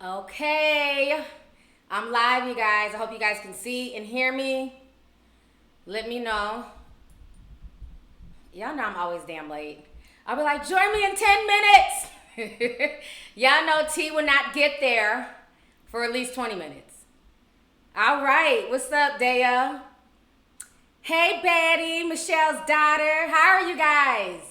Okay, I'm live, you guys. I hope you guys can see and hear me. Let me know. Y'all know I'm always damn late. I'll be like, join me in 10 minutes. Y'all know T will not get there for at least 20 minutes. All right, what's up, Daya? Hey, Betty, Michelle's daughter. How are you guys?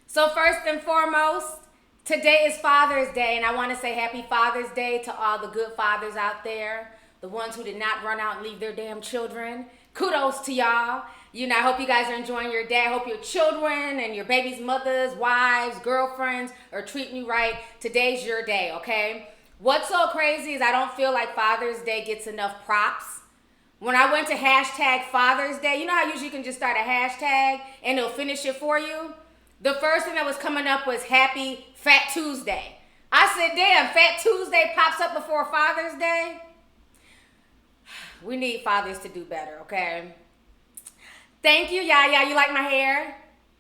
So first and foremost, today is Father's Day, and I want to say happy Father's Day to all the good fathers out there, the ones who did not run out and leave their damn children. Kudos to y'all. You know, I hope you guys are enjoying your day. I hope your children and your baby's mothers, wives, girlfriends are treating you right. Today's your day, okay? What's so crazy is I don't feel like Father's Day gets enough props. When I went to hashtag Father's Day, you know how usually you can just start a hashtag and it'll finish it for you? The first thing that was coming up was Happy Fat Tuesday. I said, damn, Fat Tuesday pops up before Father's Day? We need fathers to do better, okay? Thank you, Yaya. You like my hair?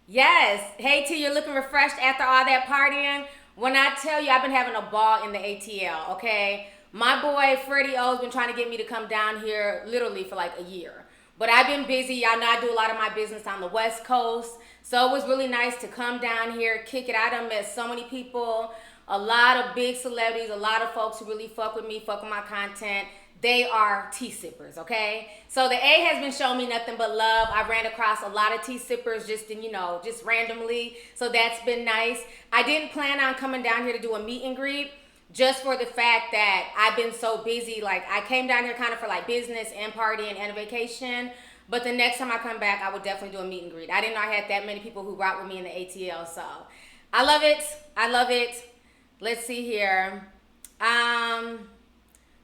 Yes. Hey, T, you're looking refreshed after all that partying. When I tell you, I've been having a ball in the ATL, okay? My boy, Freddie O's been trying to get me to come down here literally for like a year. But I've been busy. Y'all know I do a lot of my business on the West Coast. So it was really nice to come down here, kick it. I done met so many people, a lot of big celebrities, a lot of folks who really fuck with me, fuck with my content. They are tea sippers, okay? So the A has been showing me nothing but love. I ran across a lot of tea sippers just randomly. So that's been nice. I didn't plan on coming down here to do a meet and greet just for the fact that I've been so busy. Like, I came down here kind of for like business and partying and a vacation. But the next time I come back, I would definitely do a meet and greet. I didn't know I had that many people who rock with me in the ATL. So I love it. I love it. Let's see here.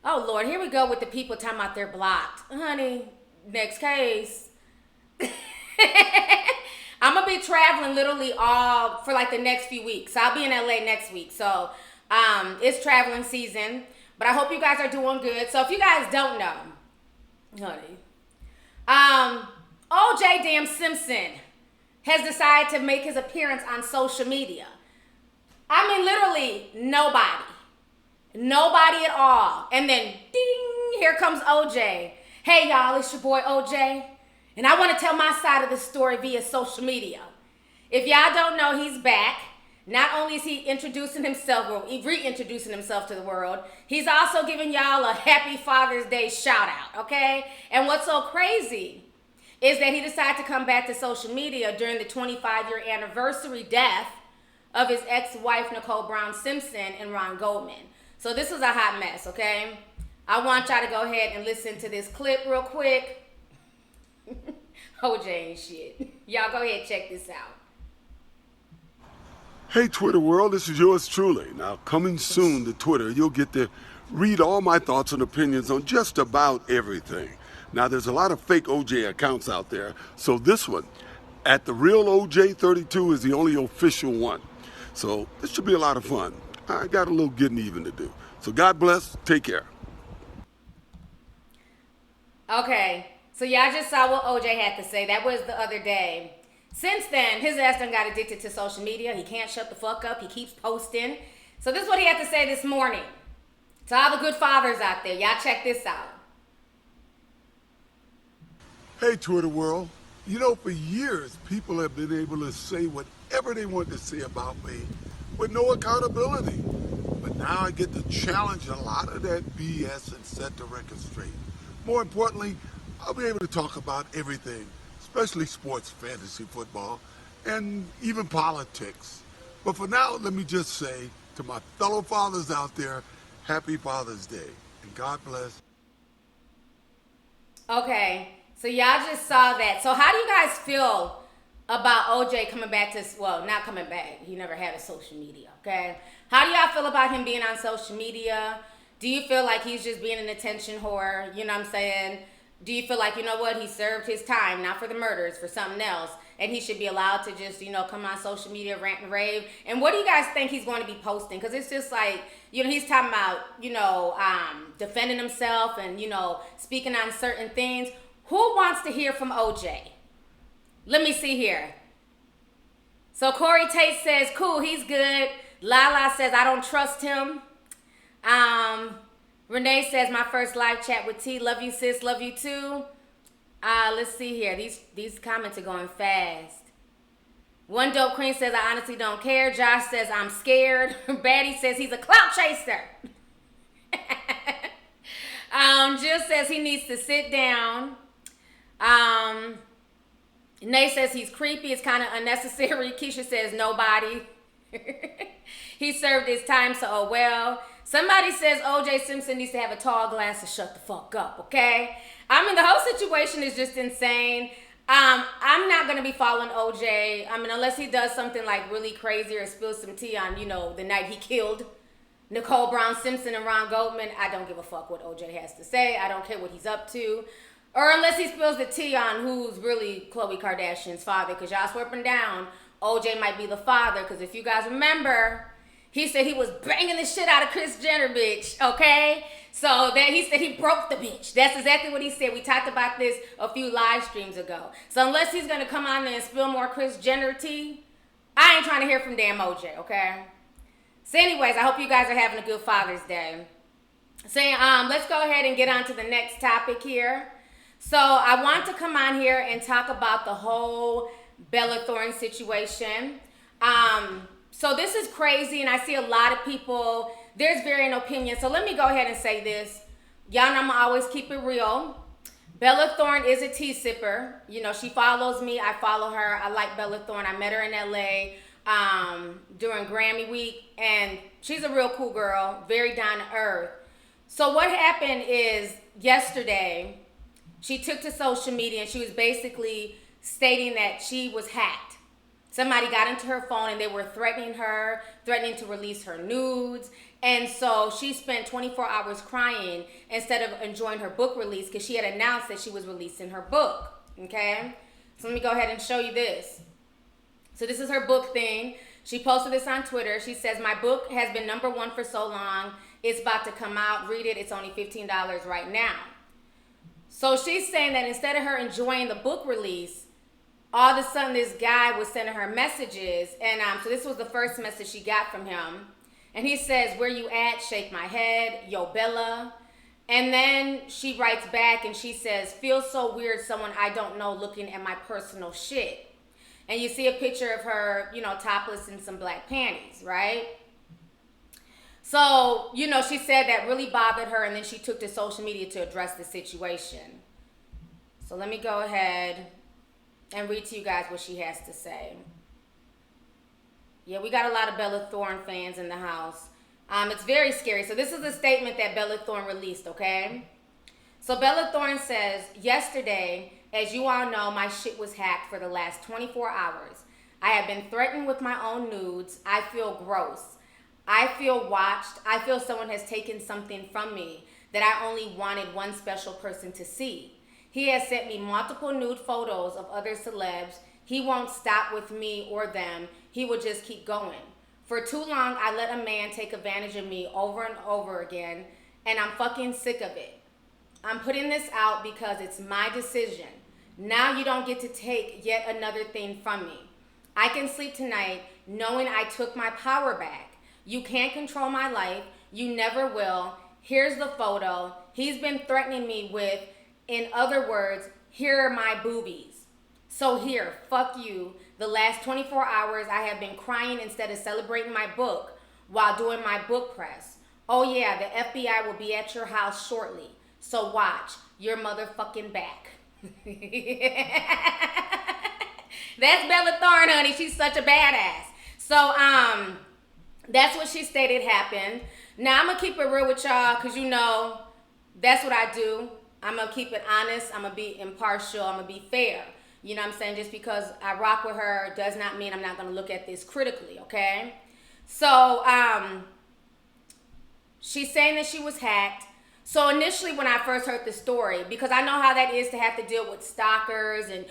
Oh, Lord, here we go with the people talking about they're blocked. Honey, next case. I'm going to be traveling literally all for like the next few weeks. I'll be in LA next week. So it's traveling season. But I hope you guys are doing good. So if you guys don't know, honey, OJ damn Simpson has decided to make his appearance on social media. I mean, literally nobody. Nobody at all. And then, ding, here comes OJ. Hey, y'all, it's your boy OJ. And I want to tell my side of the story via social media. If y'all don't know, he's back. Not only is he introducing himself, or reintroducing himself to the world, he's also giving y'all a happy Father's Day shout out, okay? And what's so crazy is that he decided to come back to social media during the 25-year anniversary death of his ex-wife, Nicole Brown Simpson, and Ron Goldman. So this was a hot mess, okay? I want y'all to go ahead and listen to this clip real quick. OJ ain't shit. Y'all go ahead and check this out. Hey, Twitter world, this is yours truly. Now, coming soon to Twitter, you'll get to read all my thoughts and opinions on just about everything. Now, there's a lot of fake OJ accounts out there, so this one, at the real OJ32, is the only official one. So this should be a lot of fun. I got a little getting even to do. So God bless. Take care. Okay, so y'all just saw what OJ had to say. That was the other day. Since then, his ass done got addicted to social media. He can't shut the fuck up. He keeps posting. So this is what he had to say this morning. To all the good fathers out there, y'all check this out. Hey, Twitter world. You know, for years, people have been able to say whatever they want to say about me with no accountability. But now I get to challenge a lot of that BS and set the record straight. More importantly, I'll be able to talk about everything, especially sports, fantasy football, and even politics. But for now, let me just say to my fellow fathers out there, happy Father's Day, and God bless. Okay, so y'all just saw that. So how do you guys feel about OJ coming back to, well, not coming back. He never had a social media, okay? How do y'all feel about him being on social media? Do you feel like he's just being an attention whore? You know what I'm saying? Do you feel like, you know what, he served his time, not for the murders, for something else, and he should be allowed to just, you know, come on social media, rant and rave? And what do you guys think he's going to be posting? Because it's just like, you know, he's talking about, you know, defending himself and, you know, speaking on certain things. Who wants to hear from OJ? Let me see here. So Korey Tate says, cool, he's good. Lala says, I don't trust him. Renee says, my first live chat with T. Love you, sis. Love you too. Let's see here. These comments are going fast. One Dope Queen says, I honestly don't care. Josh says, I'm scared. Batty says, he's a clout chaser. Jill says, he needs to sit down. Nay says, he's creepy. It's kind of unnecessary. Keisha says, nobody. He served his time, so oh well. Somebody says O.J. Simpson needs to have a tall glass to shut the fuck up, okay? I mean, the whole situation is just insane. I'm not going to be following OJ. I mean, unless he does something like really crazy or spills some tea on, the night he killed Nicole Brown Simpson and Ron Goldman. I don't give a fuck what OJ has to say. I don't care what he's up to. Or unless he spills the tea on who's really Khloe Kardashian's father. Because y'all swerving down, OJ might be the father. Because if you guys remember, he said he was banging the shit out of Kris Jenner, bitch. Okay? So then he said he broke the bitch. That's exactly what he said. We talked about this a few live streams ago. So unless he's going to come on there and spill more Kris Jenner tea, I ain't trying to hear from damn OJ, okay? So anyways, I hope you guys are having a good Father's Day. So let's go ahead and get on to the next topic here. So I want to come on here and talk about the whole Bella Thorne situation. So this is crazy, and I see a lot of people, there's varying opinions. So let me go ahead and say this. Y'all know I'm always keep it real. Bella Thorne is a tea sipper. She follows me. I follow her. I like Bella Thorne. I met her in LA during Grammy week, and she's a real cool girl, very down to earth. So what happened is yesterday, she took to social media, and she was basically stating that she was hacked. Somebody got into her phone and they were threatening her, threatening to release her nudes. And so she spent 24 hours crying instead of enjoying her book release because she had announced that she was releasing her book. Okay? So let me go ahead and show you this. So this is her book thing. She posted this on Twitter. She says, my book has been #1 for so long. It's about to come out. Read it. It's only $15 right now. So she's saying that instead of her enjoying the book release, all of a sudden, this guy was sending her messages, and so this was the first message she got from him. And he says, where you at? Shake my head. Yo, Bella. And then she writes back, and she says, feels so weird someone I don't know looking at my personal shit. And you see a picture of her, topless in some black panties, right? So, she said that really bothered her, and then she took to social media to address the situation. So let me go ahead and read to you guys what she has to say. Yeah, we got a lot of Bella Thorne fans in the house. It's very scary. So this is a statement that Bella Thorne released, okay? So Bella Thorne says, yesterday, as you all know, my shit was hacked for the last 24 hours. I have been threatened with my own nudes. I feel gross. I feel watched. I feel someone has taken something from me that I only wanted one special person to see. He has sent me multiple nude photos of other celebs. He won't stop with me or them. He will just keep going. For too long, I let a man take advantage of me over and over again, and I'm fucking sick of it. I'm putting this out because it's my decision. Now you don't get to take yet another thing from me. I can sleep tonight knowing I took my power back. You can't control my life. You never will. Here's the photo. He's been threatening me with, in other words, here are my boobies. So here, fuck you. The last 24 hours I have been crying instead of celebrating my book while doing my book press. Oh yeah, the FBI will be at your house shortly. So watch, you're motherfucking back. That's Bella Thorne, honey. She's such a badass. So, that's what she stated happened. Now, I'm going to keep it real with y'all because, that's what I do. I'm going to keep it honest. I'm going to be impartial. I'm going to be fair. You know what I'm saying? Just because I rock with her does not mean I'm not going to look at this critically, okay? So, she's saying that she was hacked. So initially when I first heard the story, because I know how that is to have to deal with stalkers and,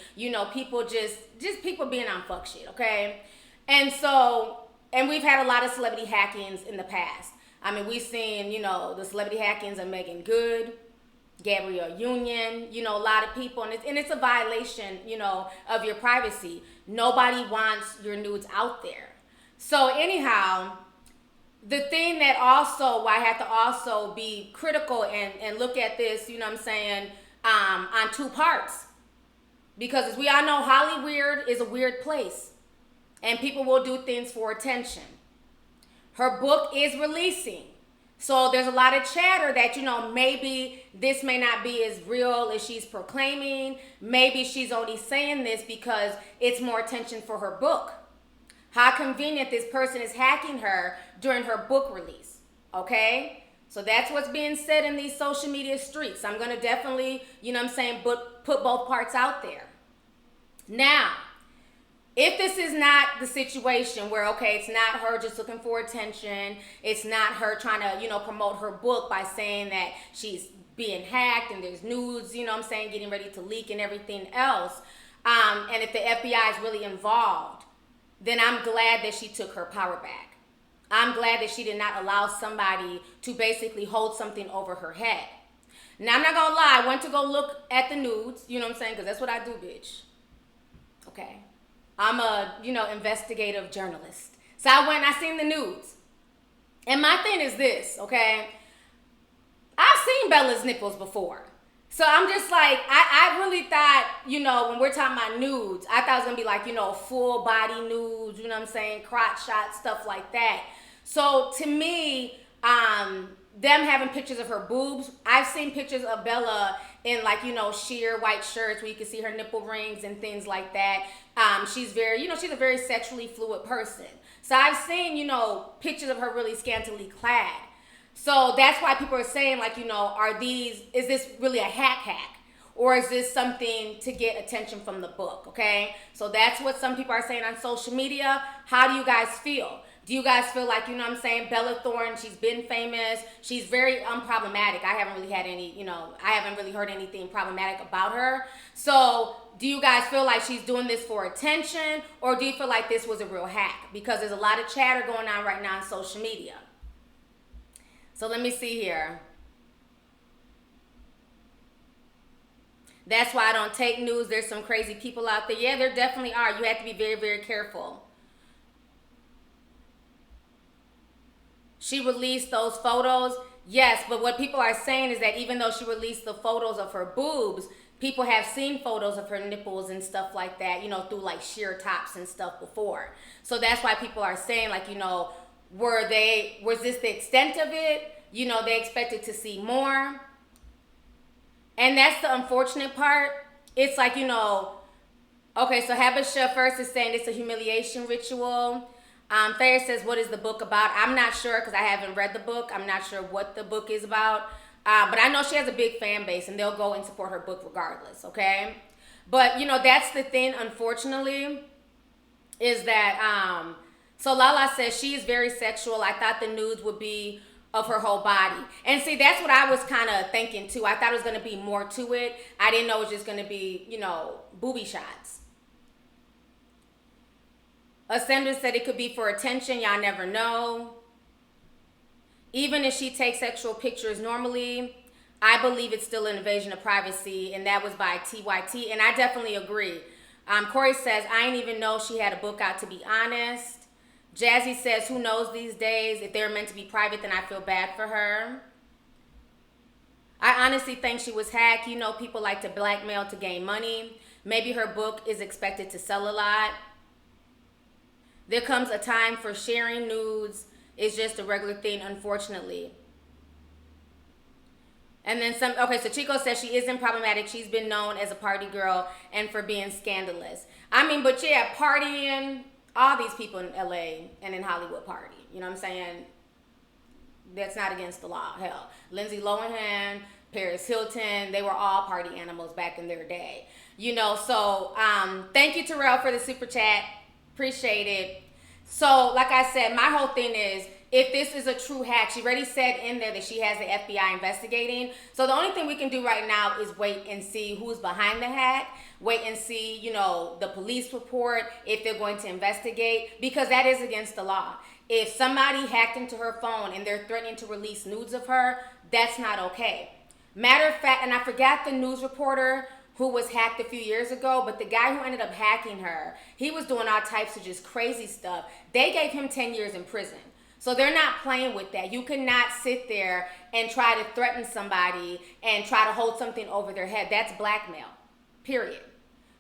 people just people being on fuck shit, okay? And so, and we've had a lot of celebrity hackings in the past. I mean, we've seen, the celebrity hackings of Megan Good, Gabrielle Union, a lot of people. And it's a violation, of your privacy. Nobody wants your nudes out there. So anyhow, the thing that also, why I have to also be critical and look at this, you know what I'm saying, on two parts. Because as we all know, Hollywood is a weird place. And people will do things for attention. Her book is releasing. So there's a lot of chatter that, you know, maybe this may not be as real as she's proclaiming. Maybe she's only saying this because it's more attention for her book. How convenient this person is hacking her during her book release. Okay? So that's what's being said in these social media streets. I'm going to definitely, you know what I'm saying, put both parts out there. Now, if this is not the situation where, okay, it's not her just looking for attention, it's not her trying to, you know, promote her book by saying that she's being hacked and there's nudes, you know what I'm saying, getting ready to leak and everything else, and if the FBI is really involved, then I'm glad that she took her power back. I'm glad that she did not allow somebody to basically hold something over her head. Now, I'm not going to lie, I went to go look at the nudes, you know what I'm saying, because that's what I do, bitch. Okay. I'm a, you know, investigative journalist. So I went and I seen the nudes. And my thing is this, okay? I've seen Bella's nipples before. So I'm just like, I really thought, you know, when we're talking about nudes, I thought it was going to be like, you know, full body nudes, you know what I'm saying, crotch shots, stuff like that. So to me, them having pictures of her boobs, I've seen pictures of Bella in like, you know, sheer white shirts where you can see her nipple rings and things like that. She's very, you know, she's a very sexually fluid person. So I've seen, you know, pictures of her really scantily clad. So that's why people are saying like, you know, is this really a hack? Or is this something to get attention from the book, okay? So that's what some people are saying on social media. How do you guys feel? Do you guys feel like, you know what I'm saying, Bella Thorne, she's been famous. She's very unproblematic. I haven't really had any, you know, I haven't really heard anything problematic about her. So do you guys feel like she's doing this for attention, or do you feel like this was a real hack? Because there's a lot of chatter going on right now on social media. So let me see here. That's why I don't take news. There's some crazy people out there. Yeah, there definitely are. You have to be very, very careful. She released those photos. Yes, but what people are saying is that even though she released the photos of her boobs, people have seen photos of her nipples and stuff like that, you know, through like sheer tops and stuff before. So that's why people are saying like, you know, was this the extent of it? You know, they expected to see more. And that's the unfortunate part. It's like, you know, okay, so Habasha first is saying it's a humiliation ritual. Fair says, what is the book about? I'm not sure because I haven't read the book. I'm not sure what the book is about. But I know she has a big fan base and they'll go and support her book regardless, okay? But, you know, that's the thing, unfortunately, is that, so Lala says she is very sexual. I thought the nudes would be of her whole body. And see, that's what I was kind of thinking too. I thought it was going to be more to it. I didn't know it was just going to be, you know, booby shots. Ascender said it could be for attention. Y'all never know. Even if she takes sexual pictures normally, I believe it's still an invasion of privacy. And that was by TYT. And I definitely agree. Korey says, I didn't even know she had a book out, to be honest. Jazzy says, who knows these days? If they're meant to be private, then I feel bad for her. I honestly think she was hacked. You know, people like to blackmail to gain money. Maybe her book is expected to sell a lot. There comes a time for sharing nudes. It's just a regular thing, unfortunately. And then some, okay, so Chico says she isn't problematic. She's been known as a party girl and for being scandalous. I mean, but yeah, partying, all these people in LA and in Hollywood party. You know what I'm saying? That's not against the law. Hell, Lindsay Lohan, Paris Hilton, they were all party animals back in their day. You know, so thank you, Terrell, for the super chat. Appreciate it. So, like I said, my whole thing is, if this is a true hack, she already said in there that she has the FBI investigating. So the only thing we can do right now is wait and see who's behind the hack. Wait and see, you know, the police report, if they're going to investigate, because that is against the law. If somebody hacked into her phone and they're threatening to release nudes of her, that's not okay. Matter of fact, and I forgot the news reporter who was hacked a few years ago, but the guy who ended up hacking her, he was doing all types of just crazy stuff. They gave him 10 years in prison. So they're not playing with that. You cannot sit there and try to threaten somebody and try to hold something over their head. That's blackmail, period.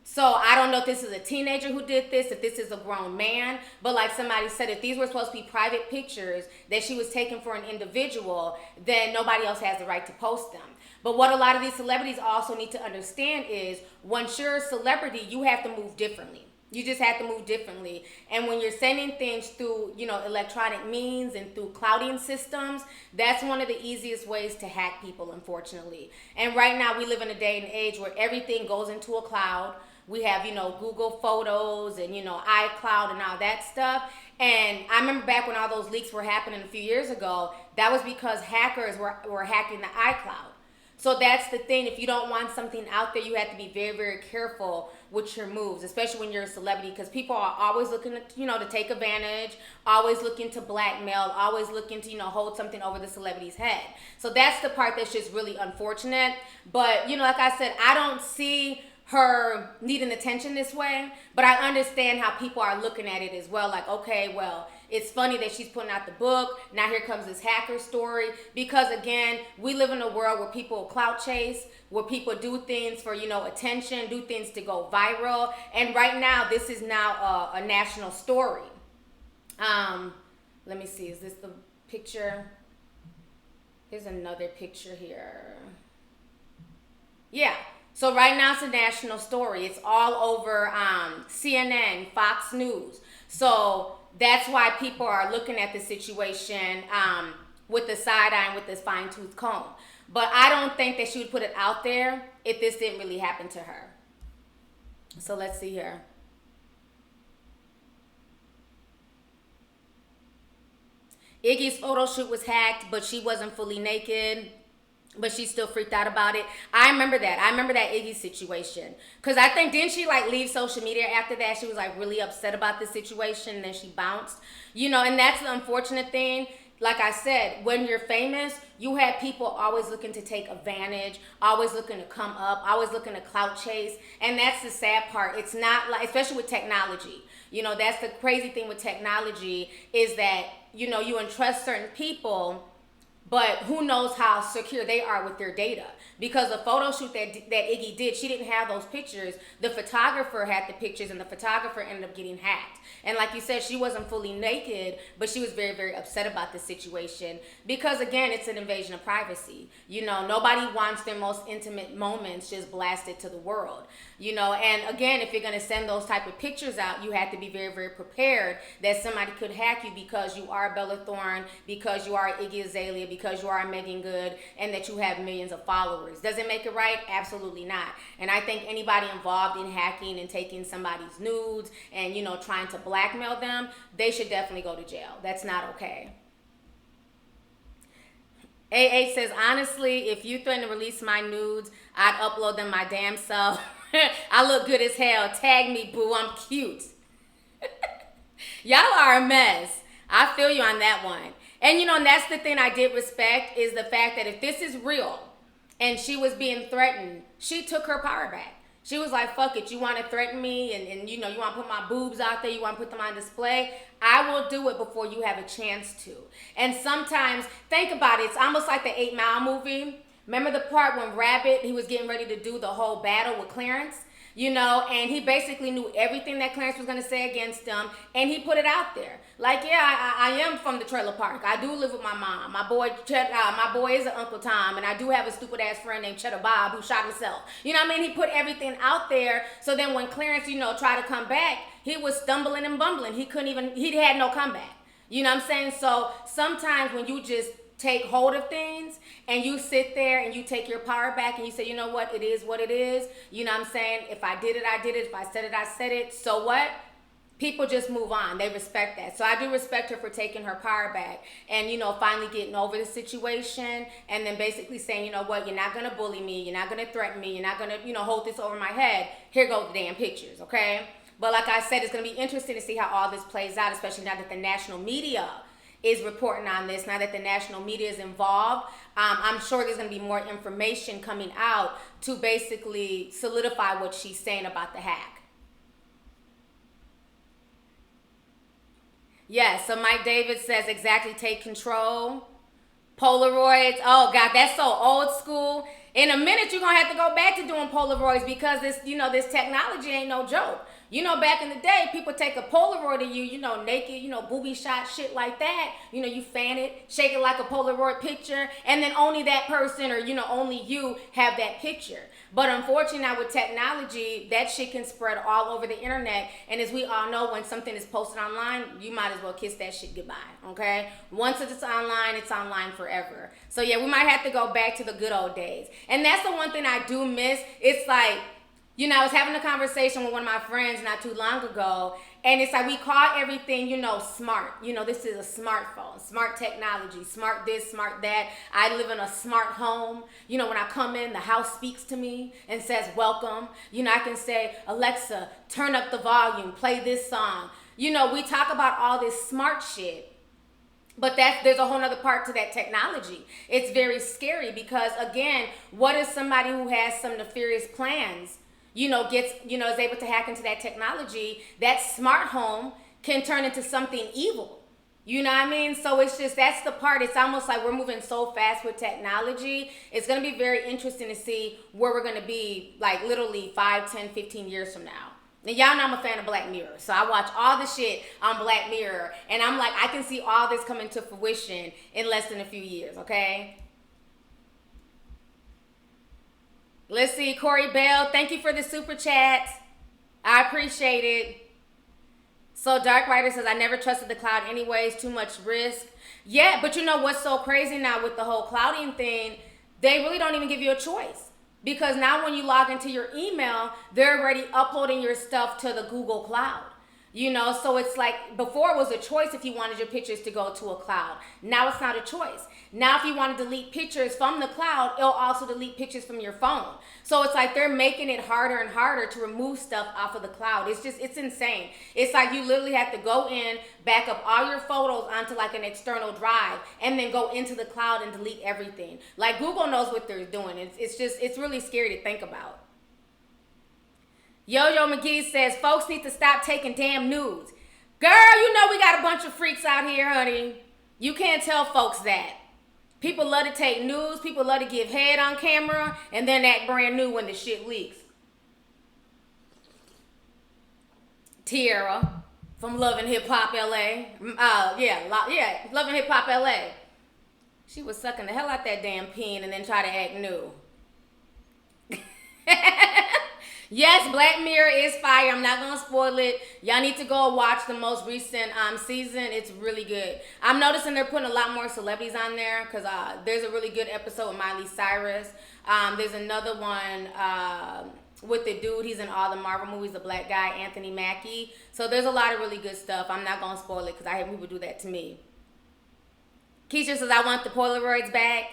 So I don't know if this is a teenager who did this, if this is a grown man, but like somebody said, if these were supposed to be private pictures that she was taking for an individual, then nobody else has the right to post them. But what a lot of these celebrities also need to understand is once you're a celebrity, you have to move differently. You just have to move differently. And when you're sending things through, electronic means and through clouding systems, that's one of the easiest ways to hack people, unfortunately. And right now we live in a day and age where everything goes into a cloud. We have, Google Photos and, iCloud and all that stuff. And I remember back when all those leaks were happening a few years ago, that was because hackers were hacking the iCloud. So that's the thing. If you don't want something out there, you have to be very, very careful with your moves, especially when you're a celebrity, because people are always looking to, to take advantage, always looking to blackmail, always looking to, hold something over the celebrity's head. So that's the part that's just really unfortunate. But, like I said, I don't see her needing attention this way, but I understand how people are looking at it as well. Like, okay, well, it's funny that she's putting out the book. Now here comes this hacker story. Because again, we live in a world where people clout chase, where people do things for, attention, do things to go viral. And right now, this is now a national story. Let me see, is this the picture? Here's another picture here. Yeah. So right now it's a national story. It's all over CNN, Fox News. So that's why people are looking at the situation with the side eye and with this fine tooth comb. But I don't think that she would put it out there if this didn't really happen to her. So let's see here. Iggy's photo shoot was hacked, but she wasn't fully naked. But she still freaked out about it. I remember that. I remember that Iggy situation. Because I think, didn't she leave social media after that? She was really upset about the situation and then she bounced. And that's the unfortunate thing. Like I said, when you're famous, you have people always looking to take advantage, always looking to come up, always looking to clout chase. And that's the sad part. It's not especially with technology. That's the crazy thing with technology is that, you entrust certain people, but who knows how secure they are with their data. Because the photo shoot that Iggy did, she didn't have those pictures. The photographer had the pictures, and the photographer ended up getting hacked. And like you said, she wasn't fully naked, but she was very, very upset about the situation. Because again, it's an invasion of privacy. Nobody wants their most intimate moments just blasted to the world. And again, if you're going to send those type of pictures out, you have to be very, very prepared that somebody could hack you because you are Bella Thorne, because you are Iggy Azalea, because you are Megan Good, and that you have millions of followers. Does it make it right? Absolutely not. And I think anybody involved in hacking and taking somebody's nudes and, trying to blackmail them, they should definitely go to jail. That's not okay. AA says, honestly, if you threaten to release my nudes, I'd upload them my damn self. I look good as hell. Tag me, boo. I'm cute. Y'all are a mess. I feel you on that one. And, and that's the thing I did respect is the fact that if this is real and she was being threatened, she took her power back. She was like, fuck it, you want to threaten me and you want to put my boobs out there, you want to put them on display, I will do it before you have a chance to. And sometimes, think about it, it's almost like the 8 Mile movie. Remember the part when Rabbit, he was getting ready to do the whole battle with Clarence? And he basically knew everything that Clarence was going to say against him, and he put it out there. I am from the trailer park. I do live with my mom. My boy is an Uncle Tom, and I do have a stupid ass friend named Cheddar Bob who shot himself. He put everything out there, so then when Clarence, tried to come back, he was stumbling and bumbling. He had no comeback. So sometimes when you just take hold of things and you sit there and you take your power back and you say, what, it is what it is. If I did it, I did it. If I said it, I said it. So what? People just move on. They respect that. So I do respect her for taking her power back and, finally getting over the situation and then basically saying, what, you're not going to bully me. You're not going to threaten me. You're not going to, hold this over my head. Here go the damn pictures, okay? But like I said, it's going to be interesting to see how all this plays out, especially now that the national media is reporting on this. Now that the national media is involved, I'm sure there's going to be more information coming out to basically solidify what she's saying about the hack. Yes, so Mike David says exactly, take control. Polaroids. Oh God, that's so old school. In a minute, you're gonna have to go back to doing Polaroids because this technology ain't no joke. Back in the day, people take a Polaroid of you, naked, booby shot, shit like that. You fan it, shake it like a Polaroid picture, and then only that person or, only you have that picture. But unfortunately now with technology, that shit can spread all over the internet. And as we all know, when something is posted online, you might as well kiss that shit goodbye, okay? Once it's online forever. So yeah, we might have to go back to the good old days. And that's the one thing I do miss. It's like, I was having a conversation with one of my friends not too long ago, and it's like we call everything, smart. This is a smartphone, smart technology, smart this, smart that. I live in a smart home. When I come in, the house speaks to me and says, welcome. I can say, Alexa, turn up the volume, play this song. We talk about all this smart shit. But there's a whole other part to that technology. It's very scary because, again, what if somebody who has some nefarious plans is able to hack into that technology? That smart home can turn into something evil. You know what I mean? So it's just, that's the part. It's almost like we're moving so fast with technology. It's going to be very interesting to see where we're going to be, like literally 5, 10, 15 years from now. And y'all know I'm a fan of Black Mirror. So I watch all the shit on Black Mirror. And I'm like, I can see all this coming to fruition in less than a few years, okay? Let's see, Korey Bell, thank you for the super chat. I appreciate it. So Dark Rider says, I never trusted the cloud anyways, too much risk. Yeah, but you know what's so crazy now with the whole clouding thing? They really don't even give you a choice. Because now when you log into your email, they're already uploading your stuff to the Google Cloud. So it's like, before it was a choice if you wanted your pictures to go to a cloud. Now it's not a choice. Now if you want to delete pictures from the cloud, it'll also delete pictures from your phone. So it's like they're making it harder and harder to remove stuff off of the cloud. It's insane. It's like you literally have to go in, back up all your photos onto like an external drive, and then go into the cloud and delete everything. Like Google knows what they're doing. It's really scary to think about. Yo-Yo McGee says, folks need to stop taking damn nudes. Girl, we got a bunch of freaks out here, honey. You can't tell folks that. People love to take nudes. People love to give head on camera and then act brand new when the shit leaks. Tiara from Love and Hip Hop LA. Love and Hip Hop LA. She was sucking the hell out that damn peen and then try to act new. Yes, Black Mirror is fire. I'm not going to spoil it. Y'all need to go watch the most recent season. It's really good. I'm noticing they're putting a lot more celebrities on there because there's a really good episode with Miley Cyrus. There's another one with the dude. He's in all the Marvel movies, the black guy, Anthony Mackie. So there's a lot of really good stuff. I'm not going to spoil it because I hate people do that to me. Keisha says, I want the Polaroids back.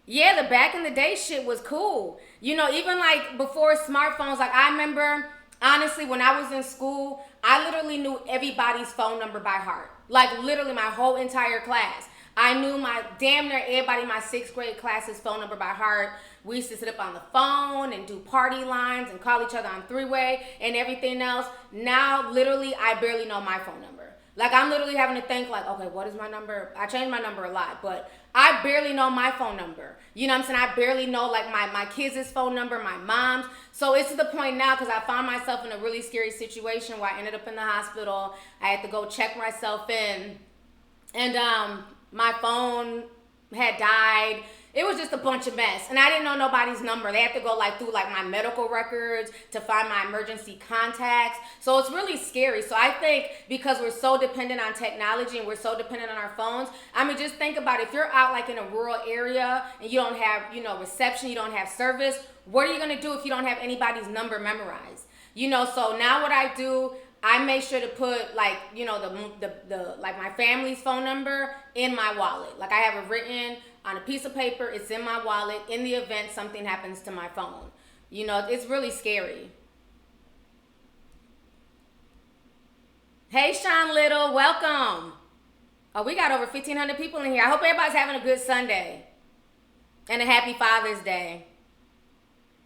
Yeah, the back in the day shit was cool. Even like before smartphones, like I remember, honestly, when I was in school, I literally knew everybody's phone number by heart. Like literally my whole entire class. I knew damn near everybody in my 6th grade class's phone number by heart. We used to sit up on the phone and do party lines and call each other on three-way and everything else. Now, literally, I barely know my phone number. Like, I'm literally having to think, like, okay, what is my number? I change my number a lot, but I barely know my phone number. You know what I'm saying? I barely know, like, my kids' phone number, my mom's. So it's to the point now, because I found myself in a really scary situation where I ended up in the hospital. I had to go check myself in. And my phone had died. It was just a bunch of mess. And I didn't know nobody's number. They had to go through my medical records to find my emergency contacts. So it's really scary. So I think because we're so dependent on technology and we're so dependent on our phones, I mean, just think about it. If you're out in a rural area and you don't have, reception, you don't have service, what are you going to do if you don't have anybody's number memorized? So now what I do, I make sure to put my family's phone number in my wallet. Like I have it written on a piece of paper. It's in my wallet in the event something happens to my phone. It's really scary. Hey, Sean Little, welcome. Oh, we got over 1,500 people in here. I hope everybody's having a good Sunday and a happy Father's Day.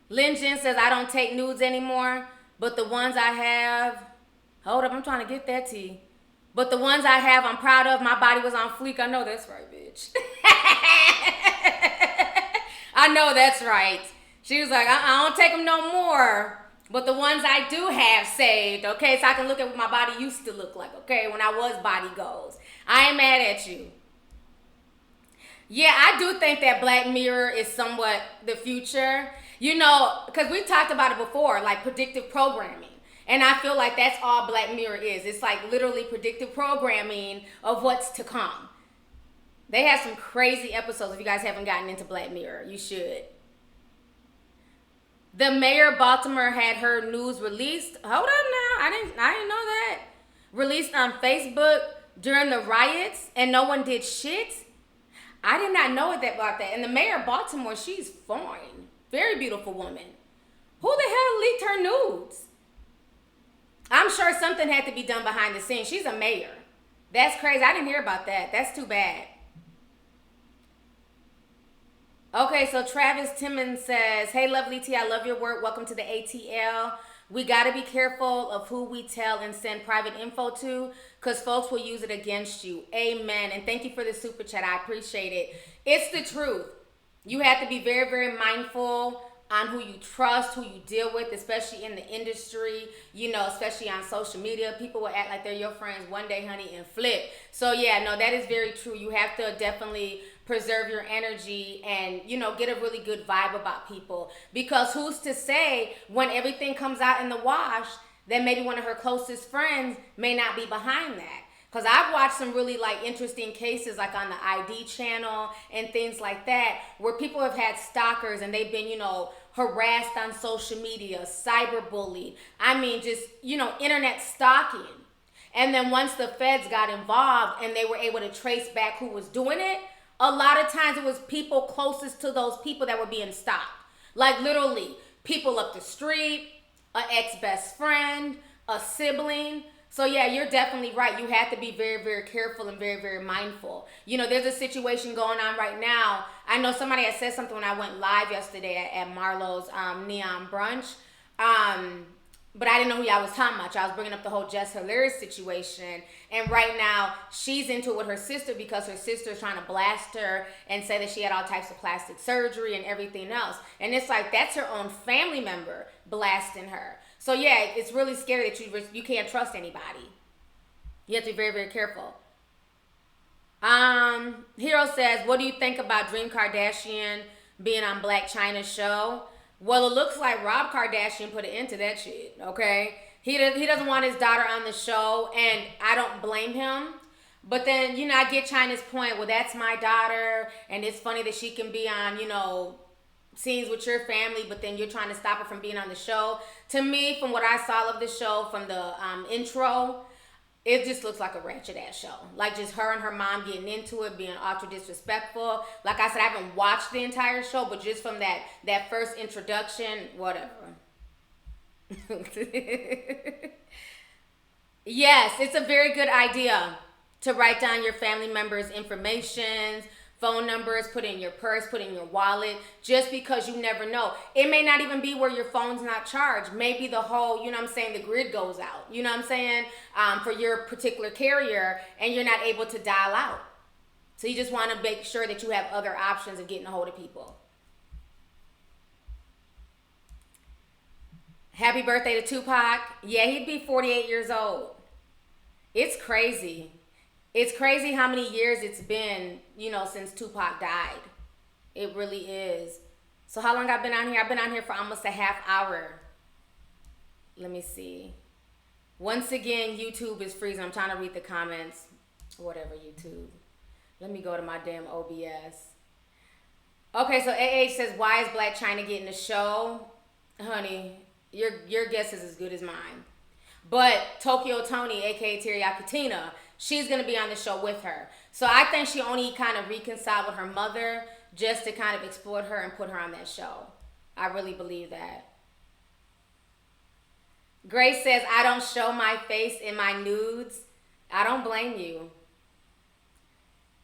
Lynn Jen says, I don't take nudes anymore, but the ones I have... Hold up, I'm trying to get that tea. But the ones I have, I'm proud of. My body was on fleek. I know that's right, bitch. I know that's right. She was like, I don't take them no more. But the ones I do have saved, okay, so I can look at what my body used to look like, okay, when I was body goals. I ain't mad at you. Yeah, I do think that Black Mirror is somewhat the future. You know, because we talked about it before, like predictive programming. And I feel like that's all Black Mirror is. It's like literally predictive programming of what's to come. They have some crazy episodes. If you guys haven't gotten into Black Mirror, you should. The mayor of Baltimore had her news released. Hold up now. I didn't know that. Released on Facebook during the riots and no one did shit. I did not know about that. And the mayor of Baltimore, she's fine. Very beautiful woman. Who the hell leaked her nudes? I'm sure something had to be done behind the scenes. She's a mayor. That's crazy. I didn't hear about that. That's too bad. Okay, so Travis Timmons says, hey, lovely T, I love your work. Welcome to the ATL. We got to be careful of who we tell and send private info to because folks will use it against you. Amen. And thank you for the super chat. I appreciate it. It's the truth. You have to be very, very mindful on who you trust, who you deal with, especially in the industry, you know, especially on social media. People will act like they're your friends one day, honey, and flip. So yeah, no, that is very true. You have to definitely preserve your energy and, you know, get a really good vibe about people, because who's to say when everything comes out in the wash that maybe one of her closest friends may not be behind that. Because I've watched some really like interesting cases like on the ID channel and things like that where people have had stalkers and they've been, you know, harassed on social media, cyberbullied. I mean, just, you know, internet stalking. And then once the feds got involved and they were able to trace back who was doing it, a lot of times it was people closest to those people that were being stalked. Like literally people up the street, an ex-best friend, a sibling. So yeah, you're definitely right. You have to be very, very careful and very, very mindful. You know, there's a situation going on right now. I know somebody had said something when I went live yesterday at Marlo's Neon Brunch. But I didn't know who y'all was talking about. Y'all was bringing up the whole Jess Hilarious situation. And right now, she's into it with her sister because her sister is trying to blast her and say that she had all types of plastic surgery and everything else. And it's like, that's her own family member blasting her. So yeah, it's really scary that you can't trust anybody. You have to be very, very careful. Hero says, what do you think about Dream Kardashian being on Black China's show? Well, it looks like Rob Kardashian put an end to that shit, okay? He doesn't want his daughter on the show, and I don't blame him. But then, you know, I get China's point. Well, that's my daughter, and it's funny that she can be on, you know, scenes with your family, but then you're trying to stop her from being on the show. To me, from what I saw of the show, from the intro, it just looks like a ratchet ass show. Like just her and her mom getting into it, being ultra disrespectful. Like I said, I haven't watched the entire show, but just from that first introduction, whatever. Yes, it's a very good idea to write down your family members' information, phone numbers, put in your purse, put in your wallet, just because you never know. It may not even be where your phone's not charged. Maybe the whole, you know what I'm saying, the grid goes out, you know what I'm saying, for your particular carrier, and you're not able to dial out. So you just want to make sure that you have other options of getting a hold of people. Happy birthday to Tupac. Yeah, he'd be 48 years old. It's crazy. It's crazy how many years it's been, you know, since Tupac died. It really is. So how long I've been on here? I've been on here for almost a half hour. Let me see. Once again, YouTube is freezing. I'm trying to read the comments. Whatever, YouTube. Let me go to my damn OBS. Okay, so AH says, why is Black China getting a show? Honey, your guess is as good as mine. But Tokyo Tony, aka Teriyaki Tina, she's going to be on the show with her. So I think she only kind of reconciled with her mother just to kind of exploit her and put her on that show. I really believe that. Grace says, I don't show my face in my nudes. I don't blame you.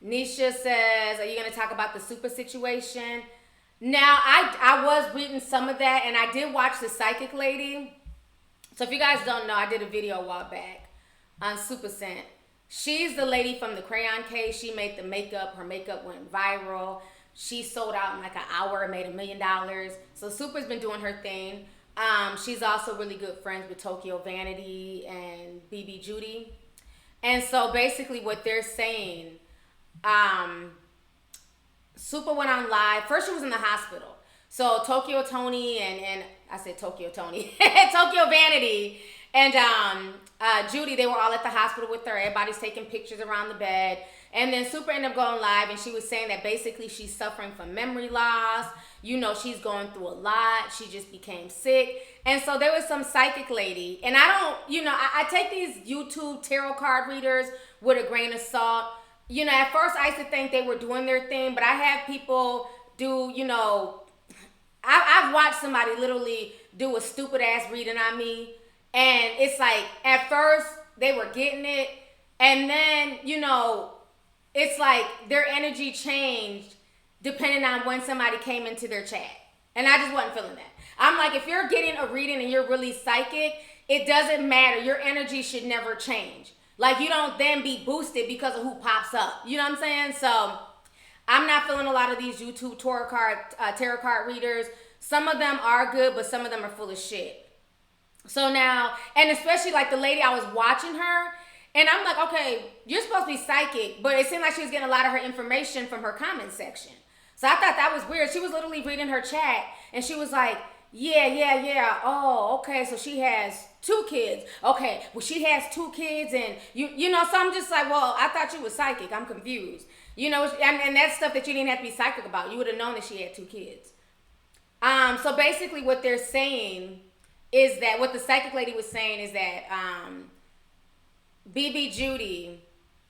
Nisha says, are you going to talk about the super situation? Now, I was reading some of that, and I did watch The Psychic Lady. So if you guys don't know, I did a video a while back on Super Scent. She's the lady from the crayon case. She made the makeup. Her makeup went viral. She sold out in like an hour and made $1 million. So Super's been doing her thing. She's also really good friends with Tokyo Vanity and BB Judy. And so basically what they're saying, Super went on live. First she was in the hospital. So Tokyo Tony and I said Tokyo Tony, Tokyo Vanity and Judy, they were all at the hospital with her. Everybody's taking pictures around the bed. And then Super ended up going live and she was saying that basically she's suffering from memory loss. You know, she's going through a lot. She just became sick. And so there was some psychic lady. And I don't, you know, I take these YouTube tarot card readers with a grain of salt. You know, at first I used to think they were doing their thing, but I have people do, you know, I've watched somebody literally do a stupid ass reading on me. And it's like, at first they were getting it. And then, you know, it's like their energy changed depending on when somebody came into their chat. And I just wasn't feeling that. I'm like, if you're getting a reading and you're really psychic, it doesn't matter. Your energy should never change. Like, you don't then be boosted because of who pops up. You know what I'm saying? So I'm not feeling a lot of these YouTube tarot card readers. Some of them are good, but some of them are full of shit. So now, and especially like the lady, I was watching her, and I'm like, okay, you're supposed to be psychic, but it seemed like she was getting a lot of her information from her comment section. So I thought that was weird. She was literally reading her chat, and she was like, yeah. Oh, okay, so she has 2 kids. Okay, well, she has 2 kids, and you know, so I'm just like, well, I thought you was psychic. I'm confused. You know, and that's stuff that you didn't have to be psychic about. You would have known that she had 2 kids. So basically what they're saying is that, what the psychic lady was saying is that BB Judy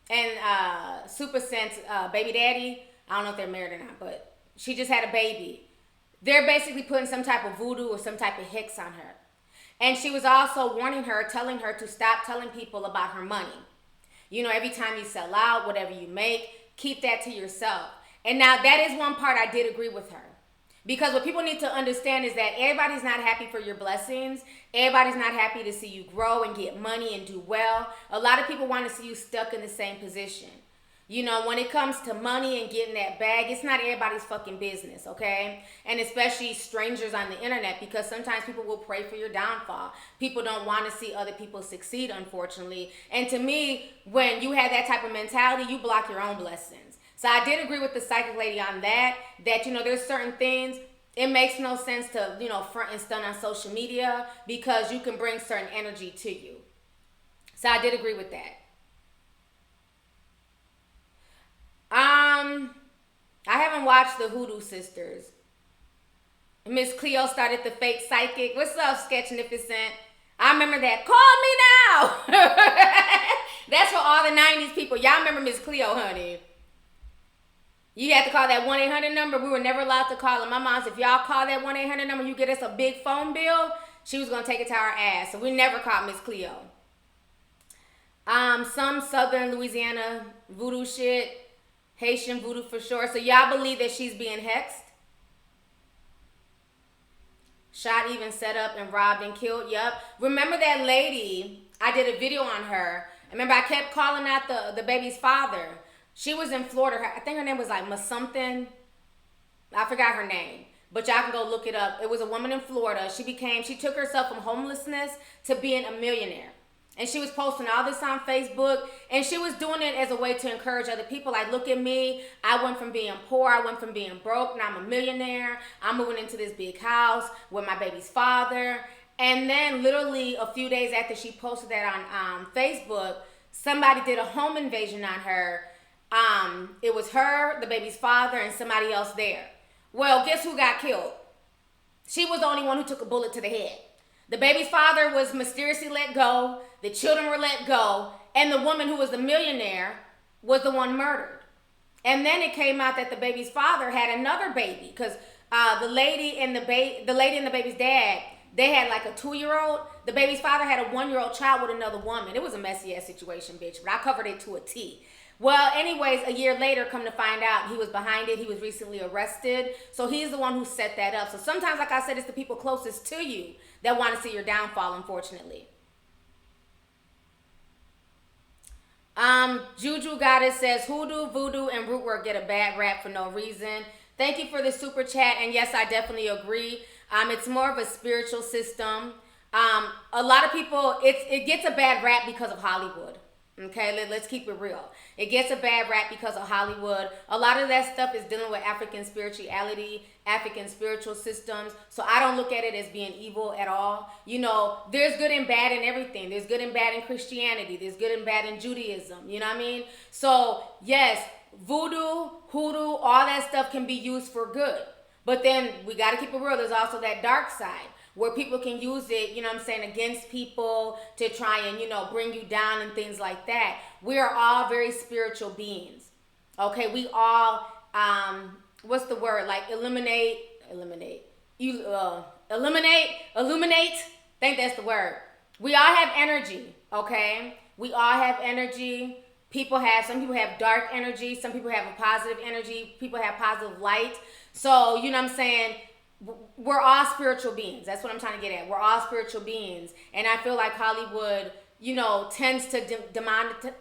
and Super Sense baby daddy, I don't know if they're married or not, but she just had a baby. They're basically putting some type of voodoo or some type of hex on her. And she was also warning her, telling her to stop telling people about her money. You know, every time you sell out, whatever you make, keep that to yourself. And now that is one part I did agree with her. Because what people need to understand is that everybody's not happy for your blessings. Everybody's not happy to see you grow and get money and do well. A lot of people want to see you stuck in the same position. You know, when it comes to money and getting that bag, it's not everybody's fucking business, okay? And especially strangers on the internet, because sometimes people will pray for your downfall. People don't want to see other people succeed, unfortunately. And to me, when you have that type of mentality, you block your own blessings. So I did agree with the psychic lady on that, you know, there's certain things, it makes no sense to, you know, front and stun on social media because you can bring certain energy to you. So I did agree with that. I haven't watched the Hoodoo Sisters. Miss Cleo started the fake psychic. What's up, Sketchnificent? I remember that. Call me now. That's for all the 90s people. Y'all remember Miss Cleo, honey. You had to call that 1-800 number. We were never allowed to call it. My mom said, if y'all call that 1-800 number, you get us a big phone bill. She was going to take it to our ass. So we never called Miss Cleo. Some Southern Louisiana voodoo shit. Haitian voodoo for sure. So y'all believe that she's being hexed? Shot, even set up and robbed and killed. Yep. Remember that lady? I did a video on her. Remember, I kept calling out the baby's father. She was in Florida. I think her name was like Miss something. I forgot her name. But y'all can go look it up. It was a woman in Florida. She took herself from homelessness to being a millionaire. And she was posting all this on Facebook. And she was doing it as a way to encourage other people. Like, look at me. I went from being poor. I went from being broke. Now I'm a millionaire. I'm moving into this big house with my baby's father. And then literally a few days after she posted that on Facebook, somebody did a home invasion on her. It was her, the baby's father, and somebody else there. Well, guess who got killed? She was the only one who took a bullet to the head. The baby's father was mysteriously let go. The children were let go. And the woman who was the millionaire was the one murdered. And then it came out that the baby's father had another baby. Because the lady and the baby's dad, they had like a 2-year-old. The baby's father had a 1-year-old child with another woman. It was a messy ass situation, bitch. But I covered it to a T. Well, anyways, a year later, come to find out, he was behind it. He was recently arrested. So he's the one who set that up. So sometimes, like I said, it's the people closest to you that want to see your downfall, unfortunately. Juju Goddess says hoodoo, voodoo, and root work get a bad rap for no reason. Thank you for the super chat, and yes, I definitely agree. It's more of a spiritual system. A lot of people, it gets a bad rap because of Hollywood. Okay, let's keep it real. It gets a bad rap because of Hollywood. A lot of that stuff is dealing with African spirituality, African spiritual systems. So I don't look at it as being evil at all. You know, there's good and bad in everything. There's good and bad in Christianity. There's good and bad in Judaism. You know what I mean? So yes, voodoo, hoodoo, all that stuff can be used for good. But then we got to keep it real. There's also that dark side, where people can use it, you know what I'm saying, against people to try and, you know, bring you down and things like that. We are all very spiritual beings. Okay, we all, what's the word? Like illuminate. I think that's the word. We all have energy, okay? We all have energy. Some people have dark energy. Some people have a positive energy. People have positive light. So, you know what I'm saying? We're all spiritual beings. That's what I'm trying to get at. We're all spiritual beings. And I feel like Hollywood, you know, tends to demonize.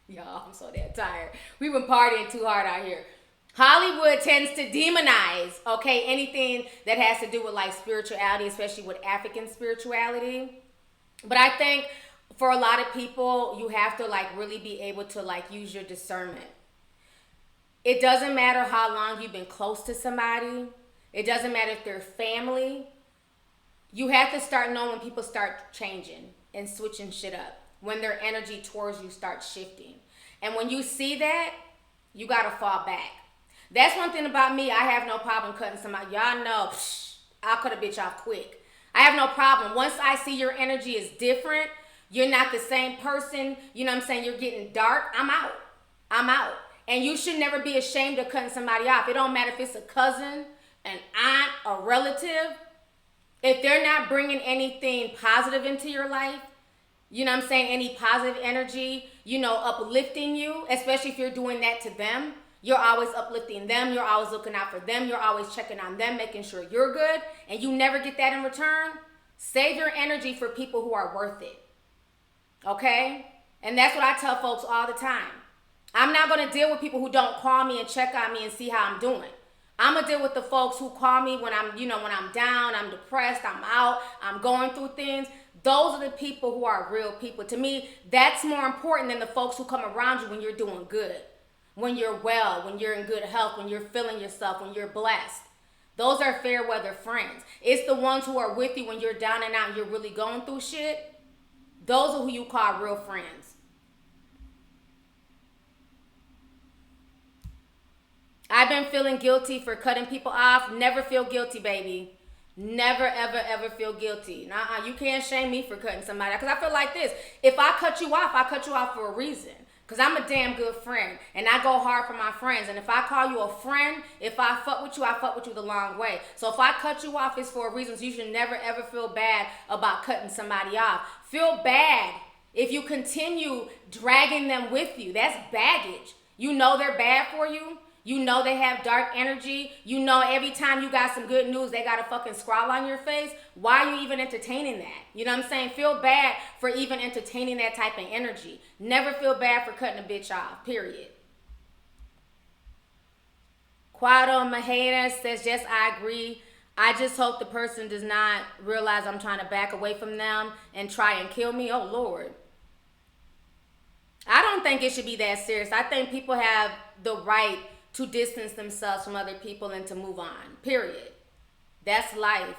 Y'all, I'm so damn tired. We've been partying too hard out here. Hollywood tends to demonize, okay, anything that has to do with like spirituality, especially with African spirituality. But I think for a lot of people, you have to like really be able to like use your discernment. It doesn't matter how long you've been close to somebody. It doesn't matter if they're family. You have to start knowing when people start changing and switching shit up. When their energy towards you starts shifting. And when you see that, you got to fall back. That's one thing about me. I have no problem cutting somebody. Y'all know, I'll cut a bitch off quick. I have no problem. Once I see your energy is different, you're not the same person, you know what I'm saying, you're getting dark, I'm out. And you should never be ashamed of cutting somebody off. It don't matter if it's a cousin, an aunt, a relative. If they're not bringing anything positive into your life, you know what I'm saying, any positive energy, you know, uplifting you, especially if you're doing that to them, you're always uplifting them, you're always looking out for them, you're always checking on them, making sure you're good, and you never get that in return, save your energy for people who are worth it. Okay? And that's what I tell folks all the time. I'm not going to deal with people who don't call me and check on me and see how I'm doing. I'm going to deal with the folks who call me when I'm, you know, when I'm down, I'm depressed, I'm out, I'm going through things. Those are the people who are real people. To me, that's more important than the folks who come around you when you're doing good, when you're well, when you're in good health, when you're feeling yourself, when you're blessed. Those are fair weather friends. It's the ones who are with you when you're down and out and you're really going through shit. Those are who you call real friends. I've been feeling guilty for cutting people off. Never feel guilty, baby. Never, ever, ever feel guilty. You can't shame me for cutting somebody. Because I feel like this. If I cut you off for a reason. Because I'm a damn good friend. And I go hard for my friends. And if I call you a friend, if I fuck with you, I fuck with you the long way. So if I cut you off, it's for a reason. So you should never, ever feel bad about cutting somebody off. Feel bad if you continue dragging them with you. That's baggage. You know they're bad for you. You know they have dark energy. You know every time you got some good news, they got a fucking scrawl on your face. Why are you even entertaining that? You know what I'm saying? Feel bad for even entertaining that type of energy. Never feel bad for cutting a bitch off, period. Quado Maheda says, yes, I agree. I just hope the person does not realize I'm trying to back away from them and try and kill me. Oh, Lord. I don't think it should be that serious. I think people have the right to distance themselves from other people and to move on, period. That's life.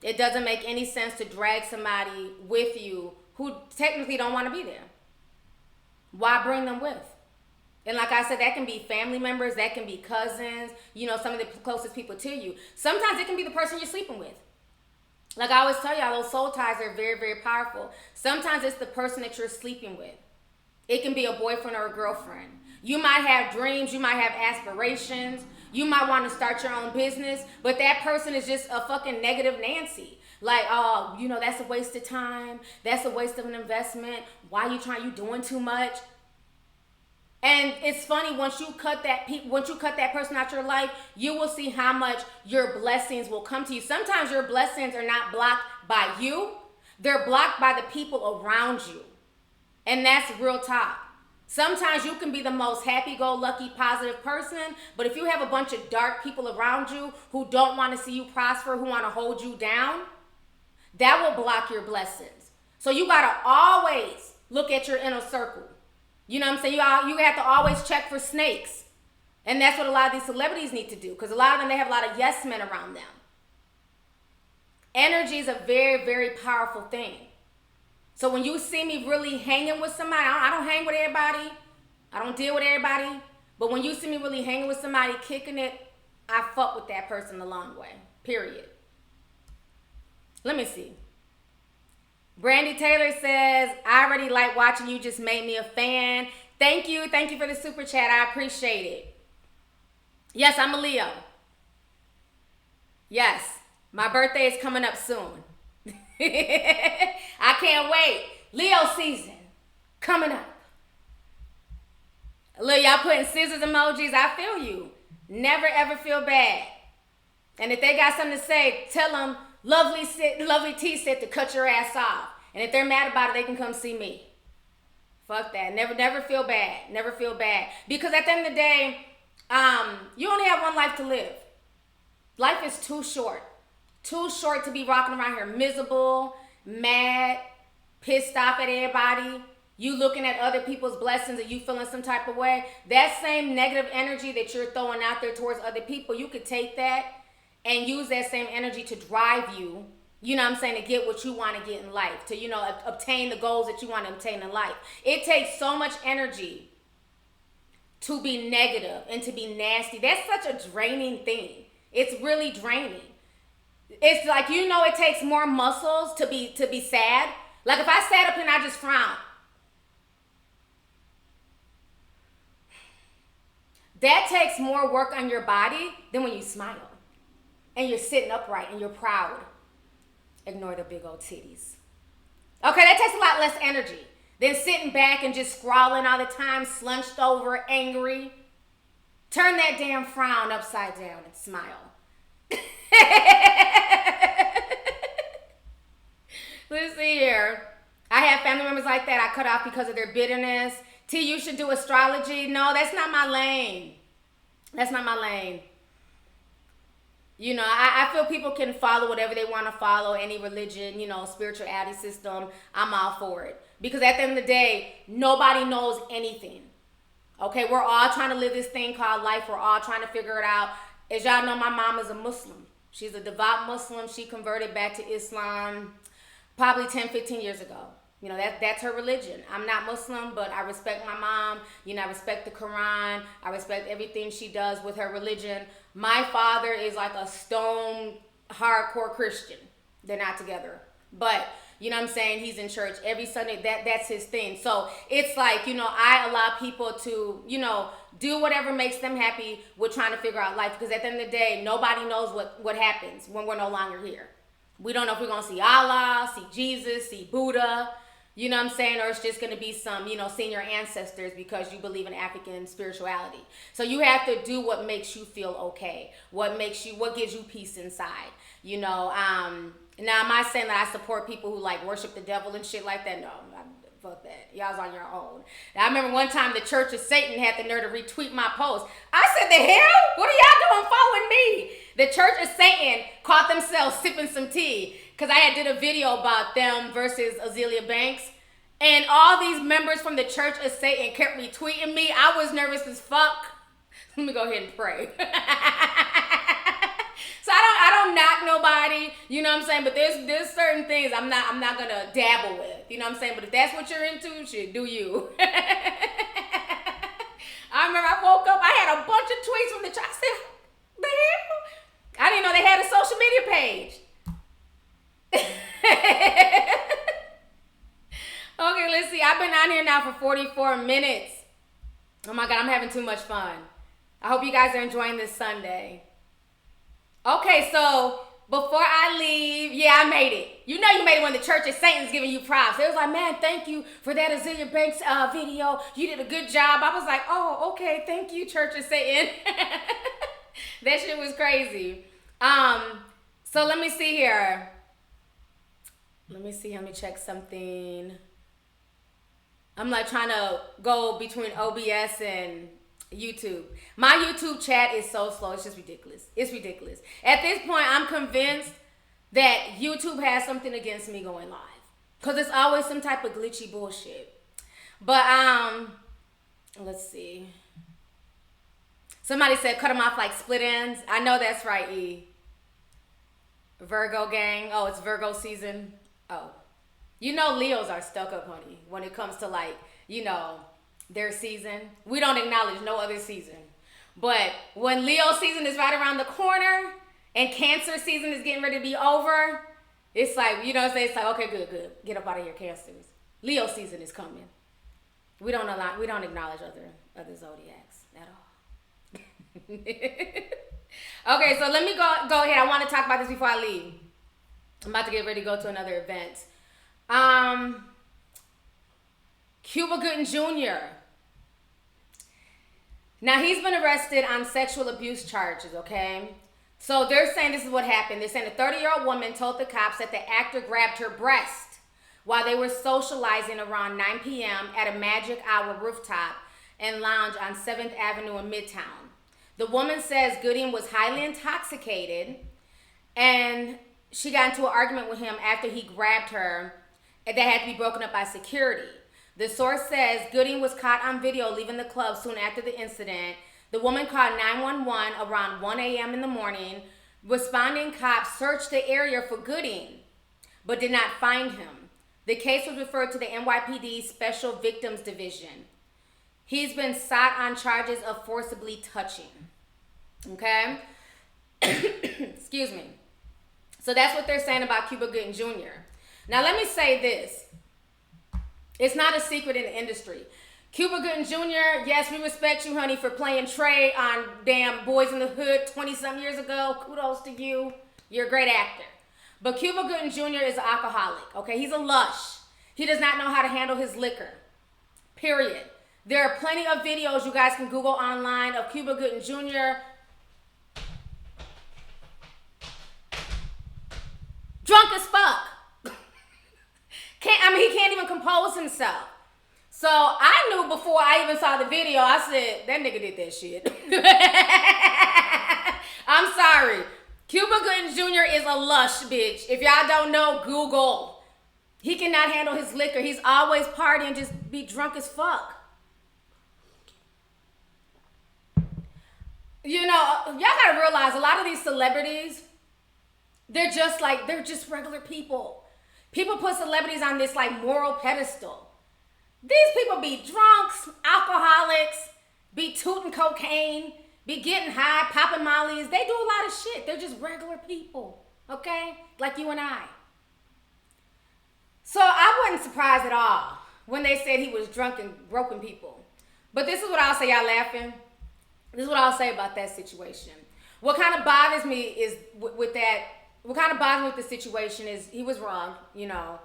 It doesn't make any sense to drag somebody with you who technically don't want to be there. Why bring them with? And like I said, that can be family members, that can be cousins, you know, some of the closest people to you. Sometimes it can be the person you're sleeping with. Like I always tell y'all, those soul ties are very, very powerful. Sometimes it's the person that you're sleeping with. It can be a boyfriend or a girlfriend. You might have dreams, you might have aspirations, you might want to start your own business, but that person is just a fucking negative Nancy. Like, oh, you know, that's a waste of time. That's a waste of an investment. Why you doing too much? And it's funny, once you cut that person out your life, you will see how much your blessings will come to you. Sometimes your blessings are not blocked by you. They're blocked by the people around you. And that's real talk. Sometimes you can be the most happy-go-lucky, positive person, but if you have a bunch of dark people around you who don't want to see you prosper, who want to hold you down, that will block your blessings. So you got to always look at your inner circle. You know what I'm saying? You have to always check for snakes. And that's what a lot of these celebrities need to do, because a lot of them, they have a lot of yes men around them. Energy is a very, very powerful thing. So when you see me really hanging with somebody, I don't hang with everybody. I don't deal with everybody. But when you see me really hanging with somebody, kicking it, I fuck with that person the long way. Period. Let me see. Brandy Taylor says, I already like watching you, just made me a fan. Thank you. Thank you for the super chat. I appreciate it. Yes, I'm a Leo. Yes, my birthday is coming up soon. I can't wait. Leo season coming up. Look, y'all putting scissors emojis. I feel you. Never ever feel bad. And if they got something to say, tell them Lovely T said to cut your ass off. And if they're mad about it, they can come see me. Fuck that. Never feel bad. Never feel bad. Because at the end of the day, you only have one life to live. Life is too short. Too short to be rocking around here miserable, mad, pissed off at everybody. You looking at other people's blessings and you feeling some type of way. That same negative energy that you're throwing out there towards other people, you could take that and use that same energy to drive you, you know what I'm saying, to get what you want to get in life, to, you know, obtain the goals that you want to obtain in life. It takes so much energy to be negative and to be nasty. That's such a draining thing. It's really draining. It's like, you know, it takes more muscles to be sad. Like if I sat up and I just frown, that takes more work on your body than when you smile and you're sitting upright and you're proud. Ignore the big old titties. Okay, that takes a lot less energy than sitting back and just scrawling all the time, slunched over, angry. Turn that damn frown upside down and smile. Let's see here. I have family members like that I cut off because of their bitterness. T, you should do astrology. No, that's not my lane. That's not my lane. You know, I feel people can follow whatever they want to follow, any religion, you know, spirituality system. I'm all for it. Because at the end of the day, nobody knows anything. Okay, we're all trying to live this thing called life. We're all trying to figure it out. As y'all know, my mom is a Muslim. She's a devout Muslim. She converted back to Islam probably 10, 15 years ago. You know, that's her religion. I'm not Muslim, but I respect my mom. You know, I respect the Quran. I respect everything she does with her religion. My father is like a stone hardcore Christian. They're not together. But, you know what I'm saying, he's in church every Sunday. That's his thing. So it's like, you know, I allow people to, you know, do whatever makes them happy with trying to figure out life. Because at the end of the day, nobody knows what happens when we're no longer here. We don't know if we're going to see Allah, see Jesus, see Buddha. You know what I'm saying? Or it's just going to be some, you know, senior ancestors because you believe in African spirituality. So you have to do what makes you feel okay. What gives you peace inside. You know, now am I saying that I support people who like worship the devil and shit like that? No, fuck that. Y'all's on your own. Now, I remember one time the Church of Satan had the nerve to retweet my post. I said, the hell? What are y'all doing following me? The Church of Satan caught themselves sipping some tea because I did a video about them versus Azealia Banks. And all these members from the Church of Satan kept retweeting me. I was nervous as fuck. Let me go ahead and pray. So I don't knock nobody, you know what I'm saying? But there's certain things I'm not gonna dabble with, you know what I'm saying? But if that's what you're into, shit, do you. I remember I woke up, I had a bunch of tweets from the church. I said, the hell? I didn't know they had a social media page. Okay, let's see. I've been on here now for 44 minutes. Oh my God, I'm having too much fun. I hope you guys are enjoying this Sunday. Okay, so before I leave, yeah, I made it. You know you made it when the Church of Satan's giving you props. They was like, man, thank you for that Azealia Banks video. You did a good job. I was like, oh, okay, thank you, Church of Satan. That shit was crazy. So let me see here. Let me check something. I'm like trying to go between OBS and YouTube. My YouTube chat is so slow. It's just ridiculous. It's ridiculous. At this point, I'm convinced that YouTube has something against me going live. Because it's always some type of glitchy bullshit. But, let's see. Somebody said cut them off like split ends. I know that's right, E. Virgo gang. Oh, it's Virgo season. Oh. You know Leos are stuck up, honey, when it comes to like, you know, their season. We don't acknowledge no other season. But when Leo season is right around the corner and Cancer season is getting ready to be over, it's like, you know what I'm saying? It's like, okay, good. Get up out of here, Cancers. Leo season is coming. We don't acknowledge other zodiacs at all. Okay, so let me go ahead. I want to talk about this before I leave. I'm about to get ready to go to another event. Cuba Gooding Jr. Now, he's been arrested on sexual abuse charges, okay? So they're saying this is what happened. They're saying a 30-year-old woman told the cops that the actor grabbed her breast while they were socializing around 9 p.m. at a Magic Hour rooftop and lounge on 7th Avenue in Midtown. The woman says Gooding was highly intoxicated and she got into an argument with him after he grabbed her that had to be broken up by security. The source says Gooding was caught on video leaving the club soon after the incident. The woman called 911 around 1 a.m. in the morning. Responding cops searched the area for Gooding, but did not find him. The case was referred to the NYPD Special Victims Division. He's been sought on charges of forcibly touching. Okay? Excuse me. So that's what they're saying about Cuba Gooding Jr. Now let me say this. It's not a secret in the industry. Cuba Gooding Jr., yes, we respect you, honey, for playing Trey on damn Boys in the Hood 20-something years ago. Kudos to you. You're a great actor. But Cuba Gooding Jr. is an alcoholic, okay? He's a lush. He does not know how to handle his liquor, period. There are plenty of videos you guys can Google online of Cuba Gooding Jr. drunk as fuck. He can't even compose himself. So I knew before I even saw the video, I said, that nigga did that shit. I'm sorry. Cuba Gooding Jr. is a lush, bitch. If y'all don't know, Google. He cannot handle his liquor. He's always partying, just be drunk as fuck. You know, y'all gotta realize a lot of these celebrities, they're just regular people. People put celebrities on this like moral pedestal. These people be drunks, alcoholics, be tooting cocaine, be getting high, popping mollies. They do a lot of shit. They're just regular people, okay? Like you and I. So I wasn't surprised at all when they said he was drunk and groping people. But this is what I'll say, y'all laughing. This is what I'll say about that situation. What kind of bothers me is with that. What kind of bothers me with the situation is he was wrong, you know.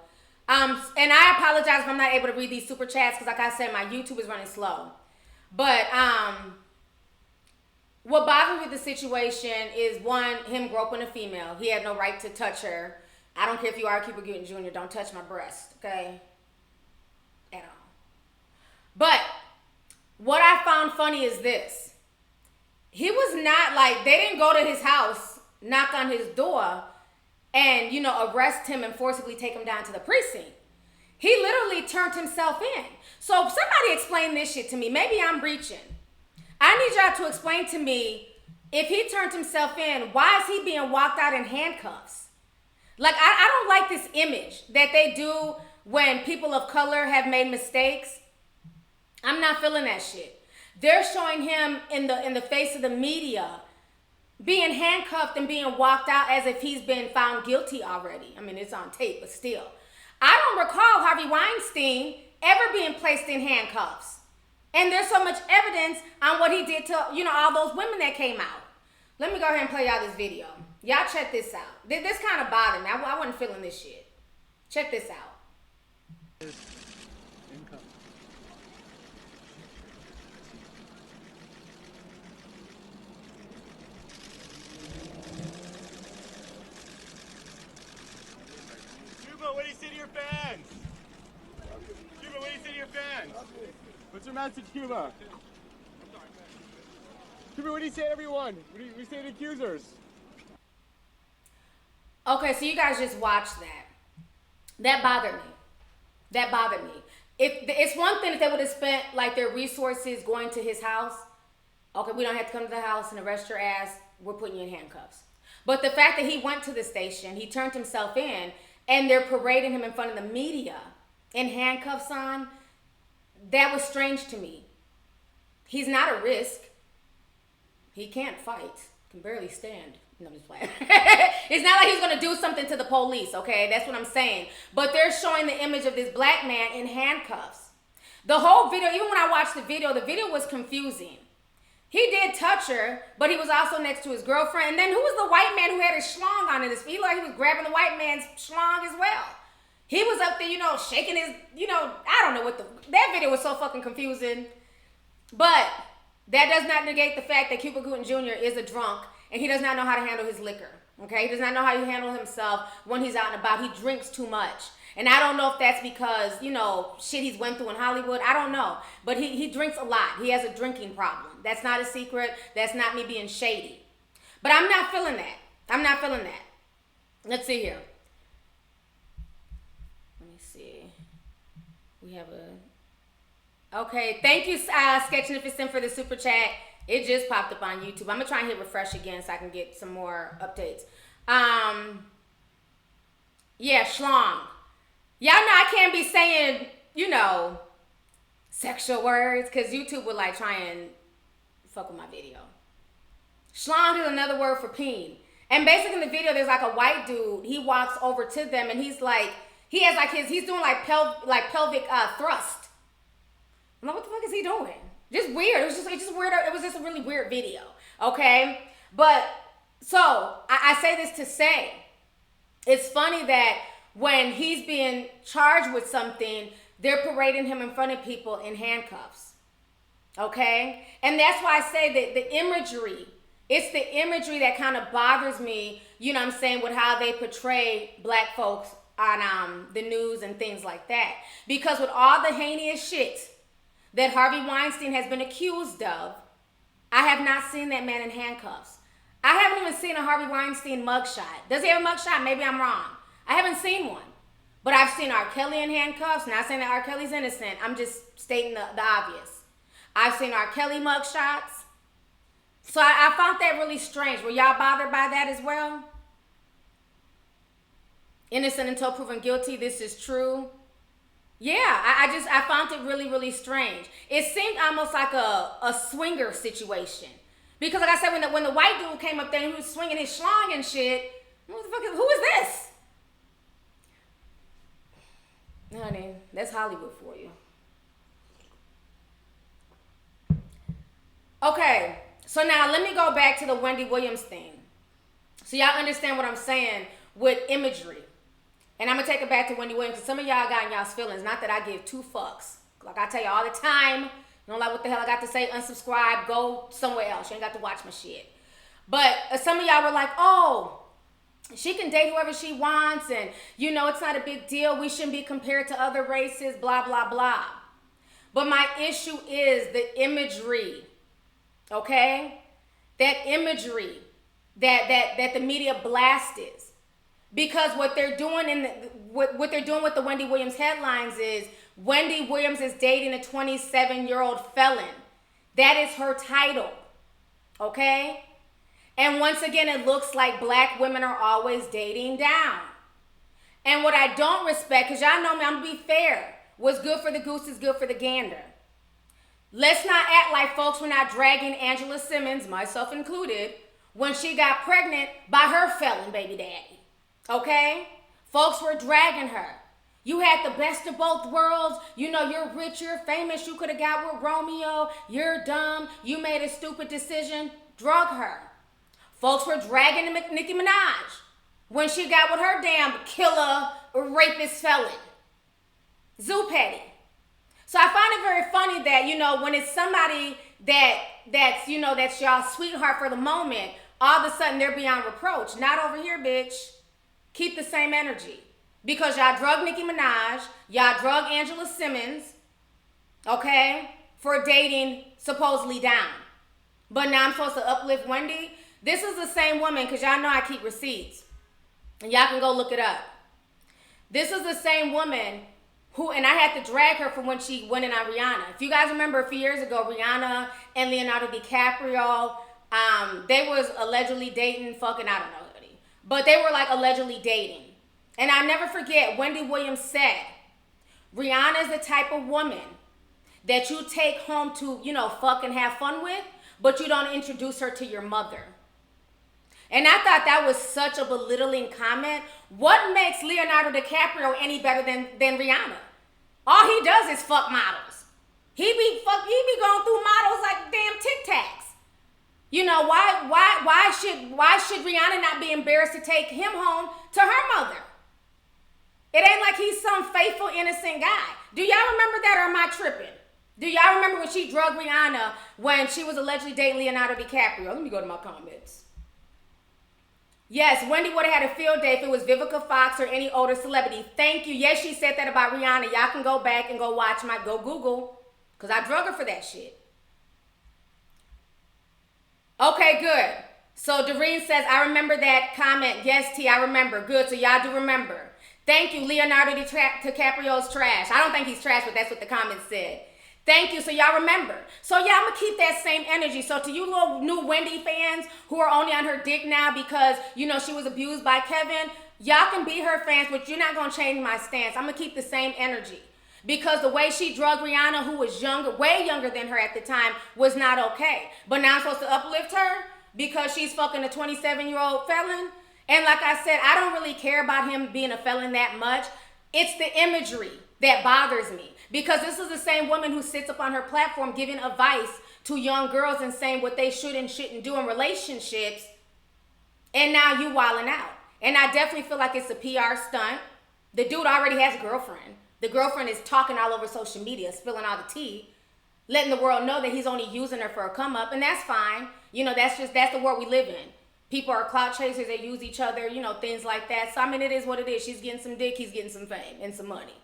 And I apologize if I'm not able to read these super chats because, like I said, my YouTube is running slow. But what bothers me with the situation is, one, him groping a female. He had no right to touch her. I don't care if you are Cuba Gooding Jr., don't touch my breast, okay? At all. But what I found funny is this. He was not like, they didn't go to his house, knock on his door, and, you know, arrest him and forcibly take him down to the precinct. He literally turned himself in. So somebody explain this shit to me. Maybe I'm reaching. I need y'all to explain to me, if he turned himself in, why is he being walked out in handcuffs? Like, I don't like this image that they do when people of color have made mistakes. I'm not feeling that shit. They're showing him in the face of the media being handcuffed and being walked out as if he's been found guilty already. I mean, it's on tape, but still. I don't recall Harvey Weinstein ever being placed in handcuffs. And there's so much evidence on what he did to, you know, all those women that came out. Let me go ahead and play y'all this video. Y'all check this out. This kind of bothered me. I wasn't feeling this shit. Check this out. Cuba, what do you say to your fans? Cuba, what do you say to your fans? What's your message, Cuba? Cuba, what do you say to everyone? What do you say to accusers? Okay, so you guys just watched that. That bothered me. That bothered me. If it's one thing if they would have spent like their resources going to his house. Okay, we don't have to come to the house and arrest your ass. We're putting you in handcuffs. But the fact that he went to the station, he turned himself in, and they're parading him in front of the media in handcuffs on, that was strange to me. He's not a risk. He can't fight. Can barely stand. No, I'm just playing. It's not like he's going to do something to the police, okay? That's what I'm saying. But they're showing the image of this black man in handcuffs. The whole video, even when I watched the video was confusing. He did touch her, but he was also next to his girlfriend. And then who was the white man who had his schlong on his feet? Like he was grabbing the white man's schlong as well. He was up there, shaking his, I don't know that video was so fucking confusing. But that does not negate the fact that Cuba Gooding Jr. is a drunk and he does not know how to handle his liquor. Okay? He does not know how to handle himself when he's out and about. He drinks too much. And I don't know if that's because, shit he's went through in Hollywood. I don't know. But he drinks a lot. He has a drinking problem. That's not a secret. That's not me being shady. But I'm not feeling that. Let's see here. Let me see. We have Okay, thank you, Sketchnificent, for the super chat. It just popped up on YouTube. I'm going to try and hit refresh again so I can get some more updates. Yeah, schlong. Y'all know I can't be saying, sexual words because YouTube would try and fuck with my video. Schlong is another word for peen. And basically in the video, there's a white dude. He walks over to them and he's doing pelvic thrust. I'm like, what the fuck is he doing? Just weird. It was just weird. It was just a really weird video. Okay? But, so, I say this to say, it's funny that when he's being charged with something, they're parading him in front of people in handcuffs. Okay? And that's why I say that the imagery, it's the imagery that kind of bothers me, with how they portray black folks on the news and things like that. Because with all the heinous shit that Harvey Weinstein has been accused of, I have not seen that man in handcuffs. I haven't even seen a Harvey Weinstein mugshot. Does he have a mugshot? Maybe I'm wrong. I haven't seen one. But I've seen R. Kelly in handcuffs. Not saying that R. Kelly's innocent. I'm just stating the obvious. I've seen R. Kelly mugshots. So I found that really strange. Were y'all bothered by that as well? Innocent until proven guilty. This is true. Yeah, I found it really, really strange. It seemed almost like a swinger situation. Because like I said, when the white dude came up there and he was swinging his schlong and shit, who is this? Honey, that's Hollywood for you. Okay, so now let me go back to the Wendy Williams thing. So y'all understand what I'm saying with imagery. And I'm going to take it back to Wendy Williams because some of y'all got in y'all's feelings. Not that I give two fucks. Like I tell you all the time, you don't like what the hell I got to say, unsubscribe, go somewhere else. You ain't got to watch my shit. But some of y'all were like, oh, she can date whoever she wants and, it's not a big deal. We shouldn't be compared to other races, blah, blah, blah. But my issue is the imagery, okay? That imagery that the media blasted. Because what they're doing what they're doing with the Wendy Williams headlines is Wendy Williams is dating a 27-year-old felon. That is her title. Okay? And once again, it looks like black women are always dating down. And what I don't respect, because y'all know me, I'm going to be fair. What's good for the goose is good for the gander. Let's not act like folks were not dragging Angela Simmons, myself included, when she got pregnant by her felon baby daddy. Okay? Folks were dragging her. You had the best of both worlds. You're rich, you're famous. You could have got with Romeo. You're dumb. You made a stupid decision. Drug her. Folks were dragging Nicki Minaj when she got with her damn killer, rapist felon. Zoo Petty. So I find it very funny that, when it's somebody that's y'all sweetheart for the moment, all of a sudden they're beyond reproach. Not over here, bitch. Keep the same energy. Because y'all drug Nicki Minaj, y'all drug Angela Simmons, okay, for dating supposedly down. But now I'm supposed to uplift Wendy? This is the same woman, because y'all know I keep receipts. And y'all can go look it up. This is the same woman who, and I had to drag her from when she went in on Rihanna. If you guys remember a few years ago, Rihanna and Leonardo DiCaprio, they was allegedly dating, fucking, I don't know, honey. But they were like allegedly dating. And I never forget, Wendy Williams said, Rihanna is the type of woman that you take home to, you know, fucking have fun with, but you don't introduce her to your mother. And I thought that was such a belittling comment. What makes Leonardo DiCaprio any better than Rihanna? All he does is fuck models. He be going through models like damn Tic Tacs. You know, why should Rihanna not be embarrassed to take him home to her mother? It ain't like he's some faithful, innocent guy. Do y'all remember that, or am I tripping? Do y'all remember when she drugged Rihanna when she was allegedly dating Leonardo DiCaprio? Let me go to my comments. Yes, Wendy would have had a field day if it was Vivica Fox or any older celebrity. Thank you. Yes, she said that about Rihanna. Y'all can go back and go watch go Google, because I drug her for that shit. Okay, good. So Doreen says, I remember that comment. Yes, T, I remember. Good, so y'all do remember. Thank you, Leonardo DiCaprio's trash. I don't think he's trash, but that's what the comments said. Thank you. So y'all remember. So yeah, I'm going to keep that same energy. So to you little new Wendy fans who are only on her dick now because, you know, she was abused by Kevin, y'all can be her fans, but you're not going to change my stance. I'm going to keep the same energy. Because the way she drugged Rihanna, who was younger, way younger than her at the time, was not okay. But now I'm supposed to uplift her because she's fucking a 27-year-old felon? And like I said, I don't really care about him being a felon that much. It's the imagery that bothers me. Because this is the same woman who sits up on her platform giving advice to young girls and saying what they should and shouldn't do in relationships. And now you wilding out. And I definitely feel like it's a PR stunt. The dude already has a girlfriend. The girlfriend is talking all over social media, spilling all the tea, letting the world know that he's only using her for a come up. And that's fine. You know, that's the world we live in. People are clout chasers. They use each other, you know, things like that. So, I mean, it is what it is. She's getting some dick. He's getting some fame and some money.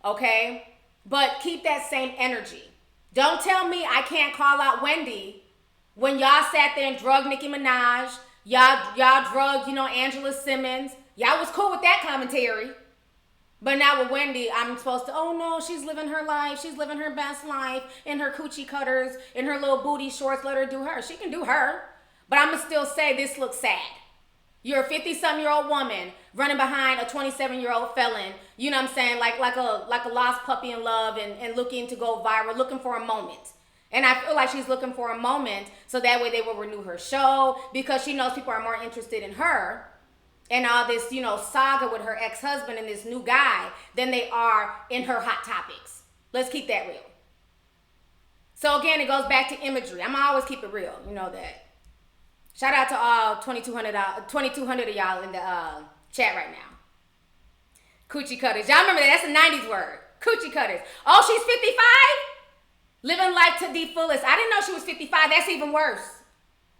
Okay? But keep that same energy. Don't tell me I can't call out Wendy when y'all sat there and drugged Nicki Minaj. Y'all drugged, you know, Angela Simmons. Y'all was cool with that commentary. But now with Wendy, I'm supposed to, oh no, she's living her life. She's living her best life in her coochie cutters, in her little booty shorts. Let her do her. She can do her. But I'm going to still say this looks sad. You're a 50-something-year-old woman running behind a 27-year-old felon, you know what I'm saying, like a lost puppy in love and looking to go viral, looking for a moment. And I feel like she's looking for a moment so that way they will renew her show because she knows people are more interested in her and all this, you know, saga with her ex-husband and this new guy than they are in her hot topics. Let's keep that real. So again, it goes back to imagery. I'm going to always keep it real. You know that. Shout out to all 2,200 of y'all in the chat right now. Coochie cutters. Y'all remember that? That's a 90s word. Coochie cutters. Oh, she's 55? Living life to the fullest. I didn't know she was 55. That's even worse.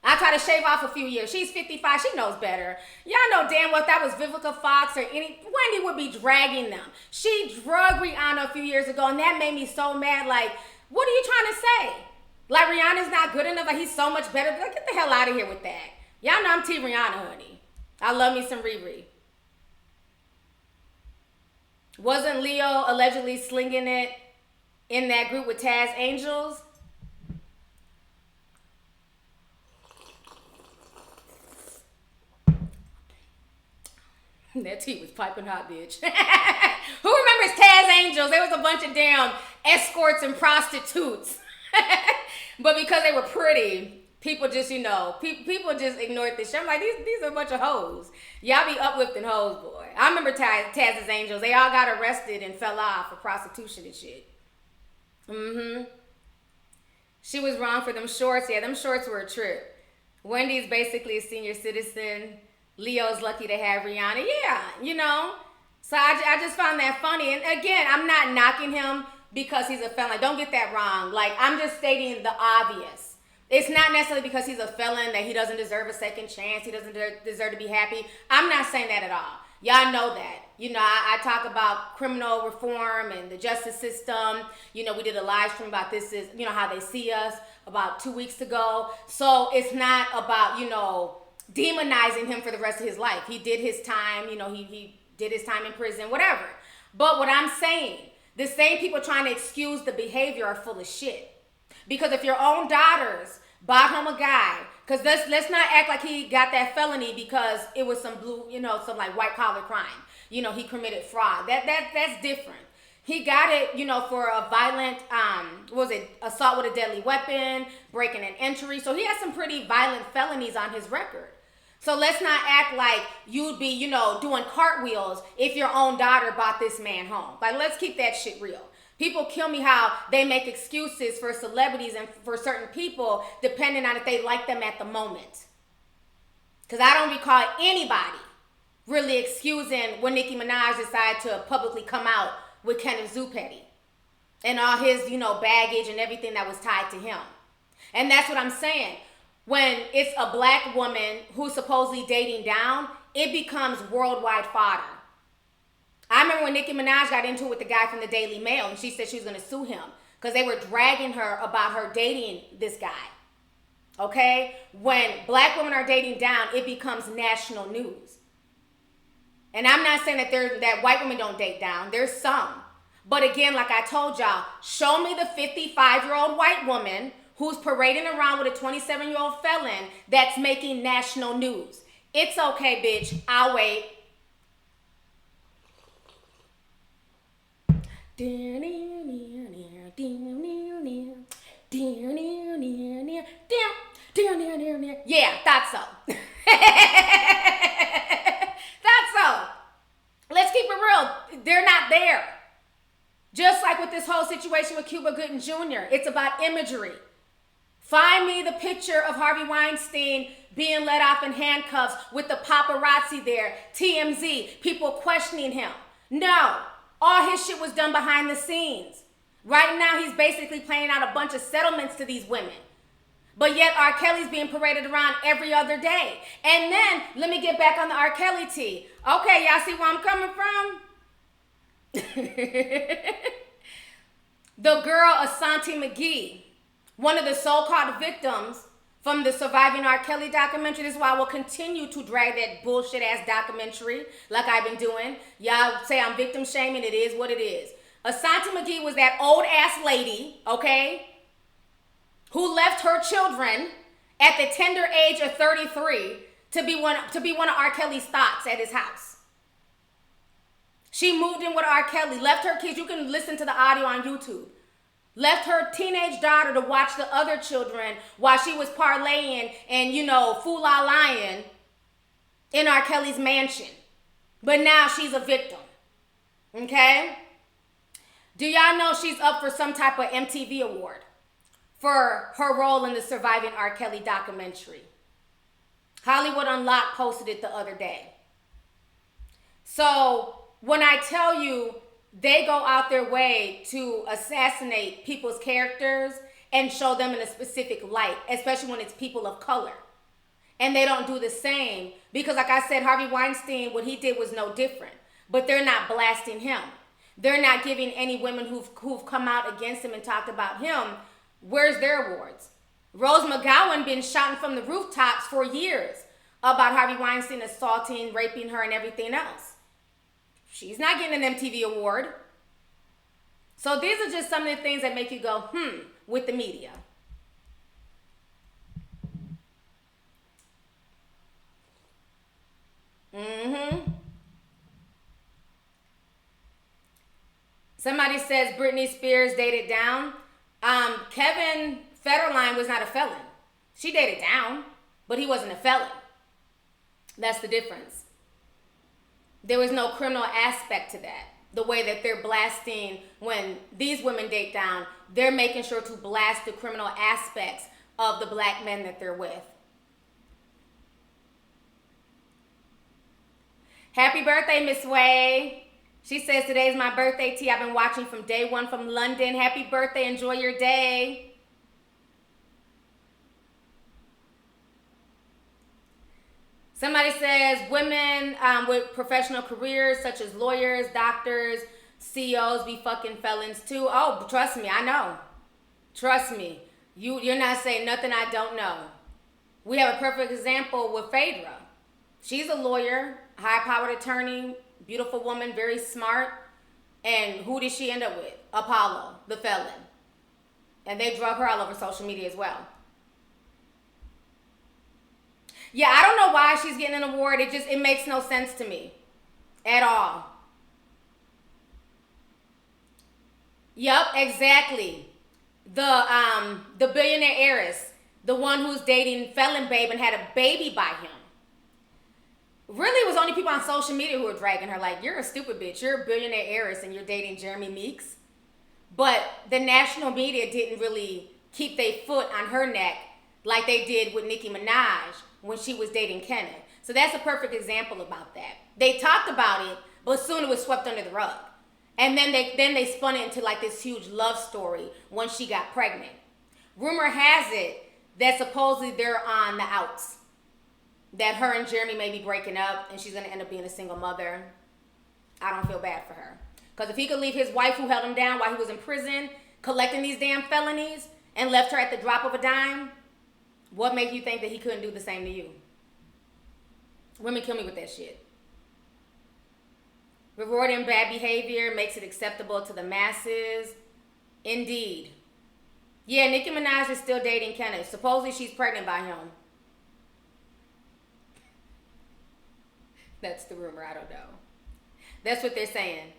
I try to shave off a few years. She's 55. She knows better. Y'all know damn well if that was Vivica Fox or any... Wendy would be dragging them. She drugged Rihanna a few years ago, and that made me so mad. Like, what are you trying to say? Like, Rihanna's not good enough. Like, he's so much better. Like, get the hell out of here with that. Y'all know I'm Team Rihanna, honey. I love me some Riri. Wasn't Leo allegedly slinging it in that group with Taz Angels? That tea was piping hot, bitch. Who remembers Taz Angels? There was a bunch of damn escorts and prostitutes. But because they were pretty, people just, you know, people just ignored this shit. I'm like, these are a bunch of hoes. Y'all be uplifting hoes, boy. I remember Taz's Angels. They all got arrested and fell off for prostitution and shit. She was wrong for them shorts. Yeah, them shorts were a trip. Wendy's basically a senior citizen. Leo's lucky to have Rihanna. Yeah, you know. So I just found that funny. And again, I'm not knocking him because he's a felon. Like, don't get that wrong. Like, I'm just stating the obvious. It's not necessarily because he's a felon that he doesn't deserve a second chance. He doesn't deserve to be happy. I'm not saying that at all. Y'all know that. You know, I talk about criminal reform and the justice system. You know, we did a live stream about this is, you know, how they see us about 2 weeks ago. So it's not about, you know, demonizing him for the rest of his life. He did his time, you know, he did his time in prison, whatever. But what I'm saying, the same people trying to excuse the behavior are full of shit. Because if your own daughters bought home a guy, because let's not act like he got that felony because it was some blue, you know, some like white collar crime. You know, he committed fraud. That's different. He got it, you know, for a violent, assault with a deadly weapon, breaking and entry. So he has some pretty violent felonies on his record. So let's not act like you'd be, you know, doing cartwheels if your own daughter bought this man home. Like, let's keep that shit real. People kill me how they make excuses for celebrities and for certain people depending on if they like them at the moment. Because I don't recall anybody really excusing when Nicki Minaj decided to publicly come out with Kenneth Zuppetti and all his, you know, baggage and everything that was tied to him. And that's what I'm saying. When it's a black woman who's supposedly dating down, it becomes worldwide fodder. I remember when Nicki Minaj got into it with the guy from the Daily Mail and she said she was going to sue him because they were dragging her about her dating this guy. Okay? When black women are dating down, it becomes national news. And I'm not saying that white women don't date down. There's some. But again, like I told y'all, show me the 55-year-old white woman who's parading around with a 27-year-old felon that's making national news. It's okay, bitch. I'll wait. Yeah, thought so. Thought so. Let's keep it real. They're not there. Just like with this whole situation with Cuba Gooding Jr., it's about imagery. Find me the picture of Harvey Weinstein being let off in handcuffs with the paparazzi there, TMZ, people questioning him. No, all his shit was done behind the scenes. Right now, he's basically playing out a bunch of settlements to these women. But yet, R. Kelly's being paraded around every other day. And then, let me get back on the R. Kelly tea. Okay, y'all see where I'm coming from? The girl, Asante McGee, one of the so-called victims from the Surviving R. Kelly documentary. This is why I will continue to drag that bullshit-ass documentary like I've been doing. Y'all say I'm victim shaming. It is what it is. Asante McGee was that old-ass lady, okay, who left her children at the tender age of 33 to be one of R. Kelly's thoughts at his house. She moved in with R. Kelly, left her kids. You can listen to the audio on YouTube. Left her teenage daughter to watch the other children while she was parlaying and, you know, fool-la lying in R. Kelly's mansion. But now she's a victim. Okay? Do y'all know she's up for some type of MTV award for her role in the Surviving R. Kelly documentary? Hollywood Unlocked posted it the other day. So when I tell you they go out their way to assassinate people's characters and show them in a specific light, especially when it's people of color. And they don't do the same because, like I said, Harvey Weinstein, what he did was no different. But they're not blasting him. They're not giving any women who've come out against him and talked about him, where's their awards? Rose McGowan been shouting from the rooftops for years about Harvey Weinstein assaulting, raping her, and everything else. She's not getting an MTV award. So these are just some of the things that make you go, with the media. Somebody says Britney Spears dated down. Kevin Federline was not a felon. She dated down, but he wasn't a felon. That's the difference. There was no criminal aspect to that. The way that they're blasting when these women date down, they're making sure to blast the criminal aspects of the black men that they're with. Happy birthday, Miss Way. She says today's my birthday tea. I've been watching from day one from London. Happy birthday. Enjoy your day. Somebody says women with professional careers such as lawyers, doctors, CEOs be fucking felons too. Oh, trust me, I know. Trust me. You're not saying nothing I don't know. We have a perfect example with Phaedra. She's a lawyer, high-powered attorney, beautiful woman, very smart. And who did she end up with? Apollo, the felon. And they drug her all over social media as well. Yeah, I don't know why she's getting an award. It makes no sense to me at all. Yep, exactly. The billionaire heiress, the one who's dating Felon Babe and had a baby by him. Really, it was only people on social media who were dragging her like, you're a stupid bitch. You're a billionaire heiress and you're dating Jeremy Meeks. But the national media didn't really keep their foot on her neck like they did with Nicki Minaj when she was dating Kenneth. So that's a perfect example about that. They talked about it, but soon it was swept under the rug. And then they spun it into like this huge love story when she got pregnant. Rumor has it that supposedly they're on the outs. That her and Jeremy may be breaking up and she's going to end up being a single mother. I don't feel bad for her. Because if he could leave his wife who held him down while he was in prison, collecting these damn felonies, and left her at the drop of a dime, what makes you think that he couldn't do the same to you? Women kill me with that shit. Rewarding bad behavior makes it acceptable to the masses. Indeed. Yeah, Nicki Minaj is still dating Kenneth. Supposedly she's pregnant by him. That's the rumor. I don't know. That's what they're saying.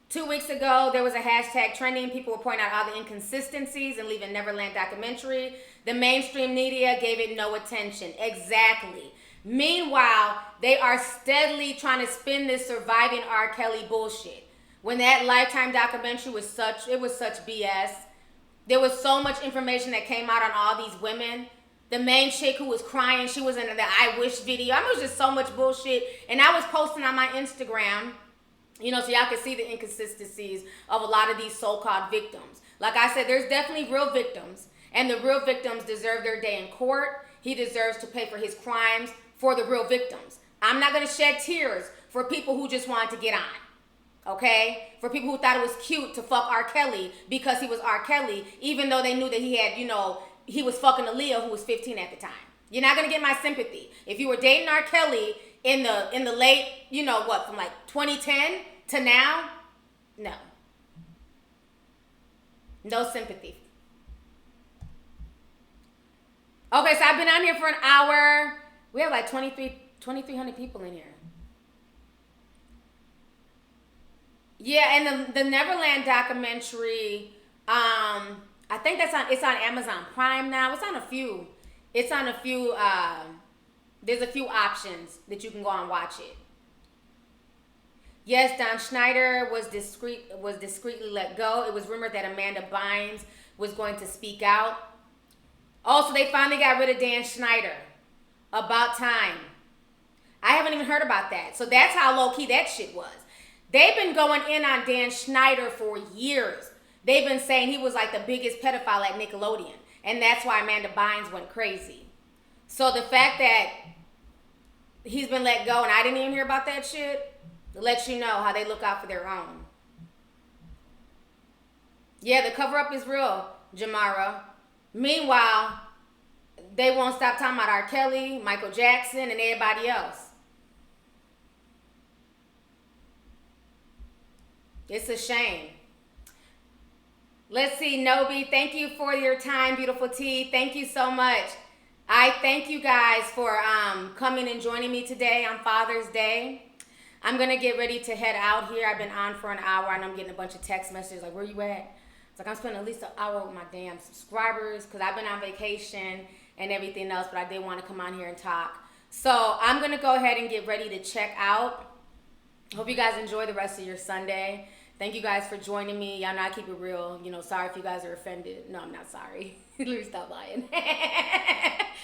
2 weeks ago, there was a hashtag trending. People were pointing out all the inconsistencies in Leaving Neverland documentary. The mainstream media gave it no attention. Exactly. Meanwhile, they are steadily trying to spin this surviving R. Kelly bullshit. When that Lifetime documentary was such BS. There was so much information that came out on all these women. The main chick who was crying, she was in the I Wish video. I mean, it was just so much bullshit. And I was posting on my Instagram, you know, so y'all can see the inconsistencies of a lot of these so-called victims. Like I said, there's definitely real victims. And the real victims deserve their day in court. He deserves to pay for his crimes for the real victims. I'm not going to shed tears for people who just wanted to get on. Okay? For people who thought it was cute to fuck R. Kelly because he was R. Kelly, even though they knew that he had, you know, he was fucking Aaliyah, who was 15 at the time. You're not going to get my sympathy. If you were dating R. Kelly in the late, you know what, from like 2010 to now, no. No sympathy. Okay, so I've been on here for an hour. We have like 2,300 people in here. Yeah, and the Neverland documentary, I think it's on Amazon Prime now. It's on a few. There's a few options that you can go and watch it. Yes, Don Schneider was discreetly let go. It was rumored that Amanda Bynes was going to speak out. Also, they finally got rid of Dan Schneider. About time. I haven't even heard about that. So that's how low-key that shit was. They've been going in on Dan Schneider for years. They've been saying he was like the biggest pedophile at Nickelodeon. And that's why Amanda Bynes went crazy. So the fact that he's been let go and I didn't even hear about that shit, lets you know how they look out for their own. Yeah, the cover-up is real, Jamara. Meanwhile, they won't stop talking about R. Kelly, Michael Jackson, and everybody else. It's a shame. Let's see, Nobi, thank you for your time, beautiful T. Thank you so much. I thank you guys for coming and joining me today on Father's Day. I'm going to get ready to head out here. I've been on for an hour and I'm getting a bunch of text messages like, where you at? It's like I'm spending at least an hour with my damn subscribers because I've been on vacation and everything else, but I did want to come on here and talk. So I'm going to go ahead and get ready to check out. Hope you guys enjoy the rest of your Sunday. Thank you guys for joining me. Y'all know I keep it real. You know, sorry if you guys are offended. No, I'm not sorry. Let me stop lying.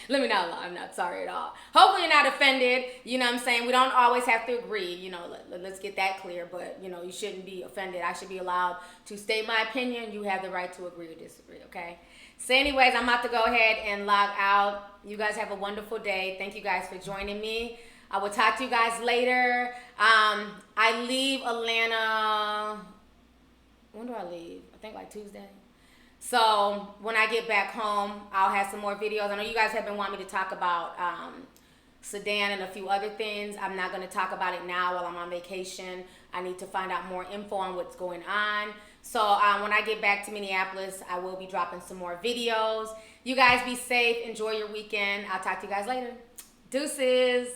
Let me not lie. I'm not sorry at all. Hopefully you're not offended. You know what I'm saying? We don't always have to agree. You know, let's get that clear. But, you know, you shouldn't be offended. I should be allowed to state my opinion. You have the right to agree or disagree, okay? So anyways, I'm about to go ahead and log out. You guys have a wonderful day. Thank you guys for joining me. I will talk to you guys later. I leave Atlanta. When do I leave? I think like Tuesday. So when I get back home, I'll have some more videos. I know you guys have been wanting me to talk about Sudan and a few other things. I'm not going to talk about it now while I'm on vacation. I need to find out more info on what's going on. So when I get back to Minneapolis, I will be dropping some more videos. You guys be safe. Enjoy your weekend. I'll talk to you guys later. Deuces.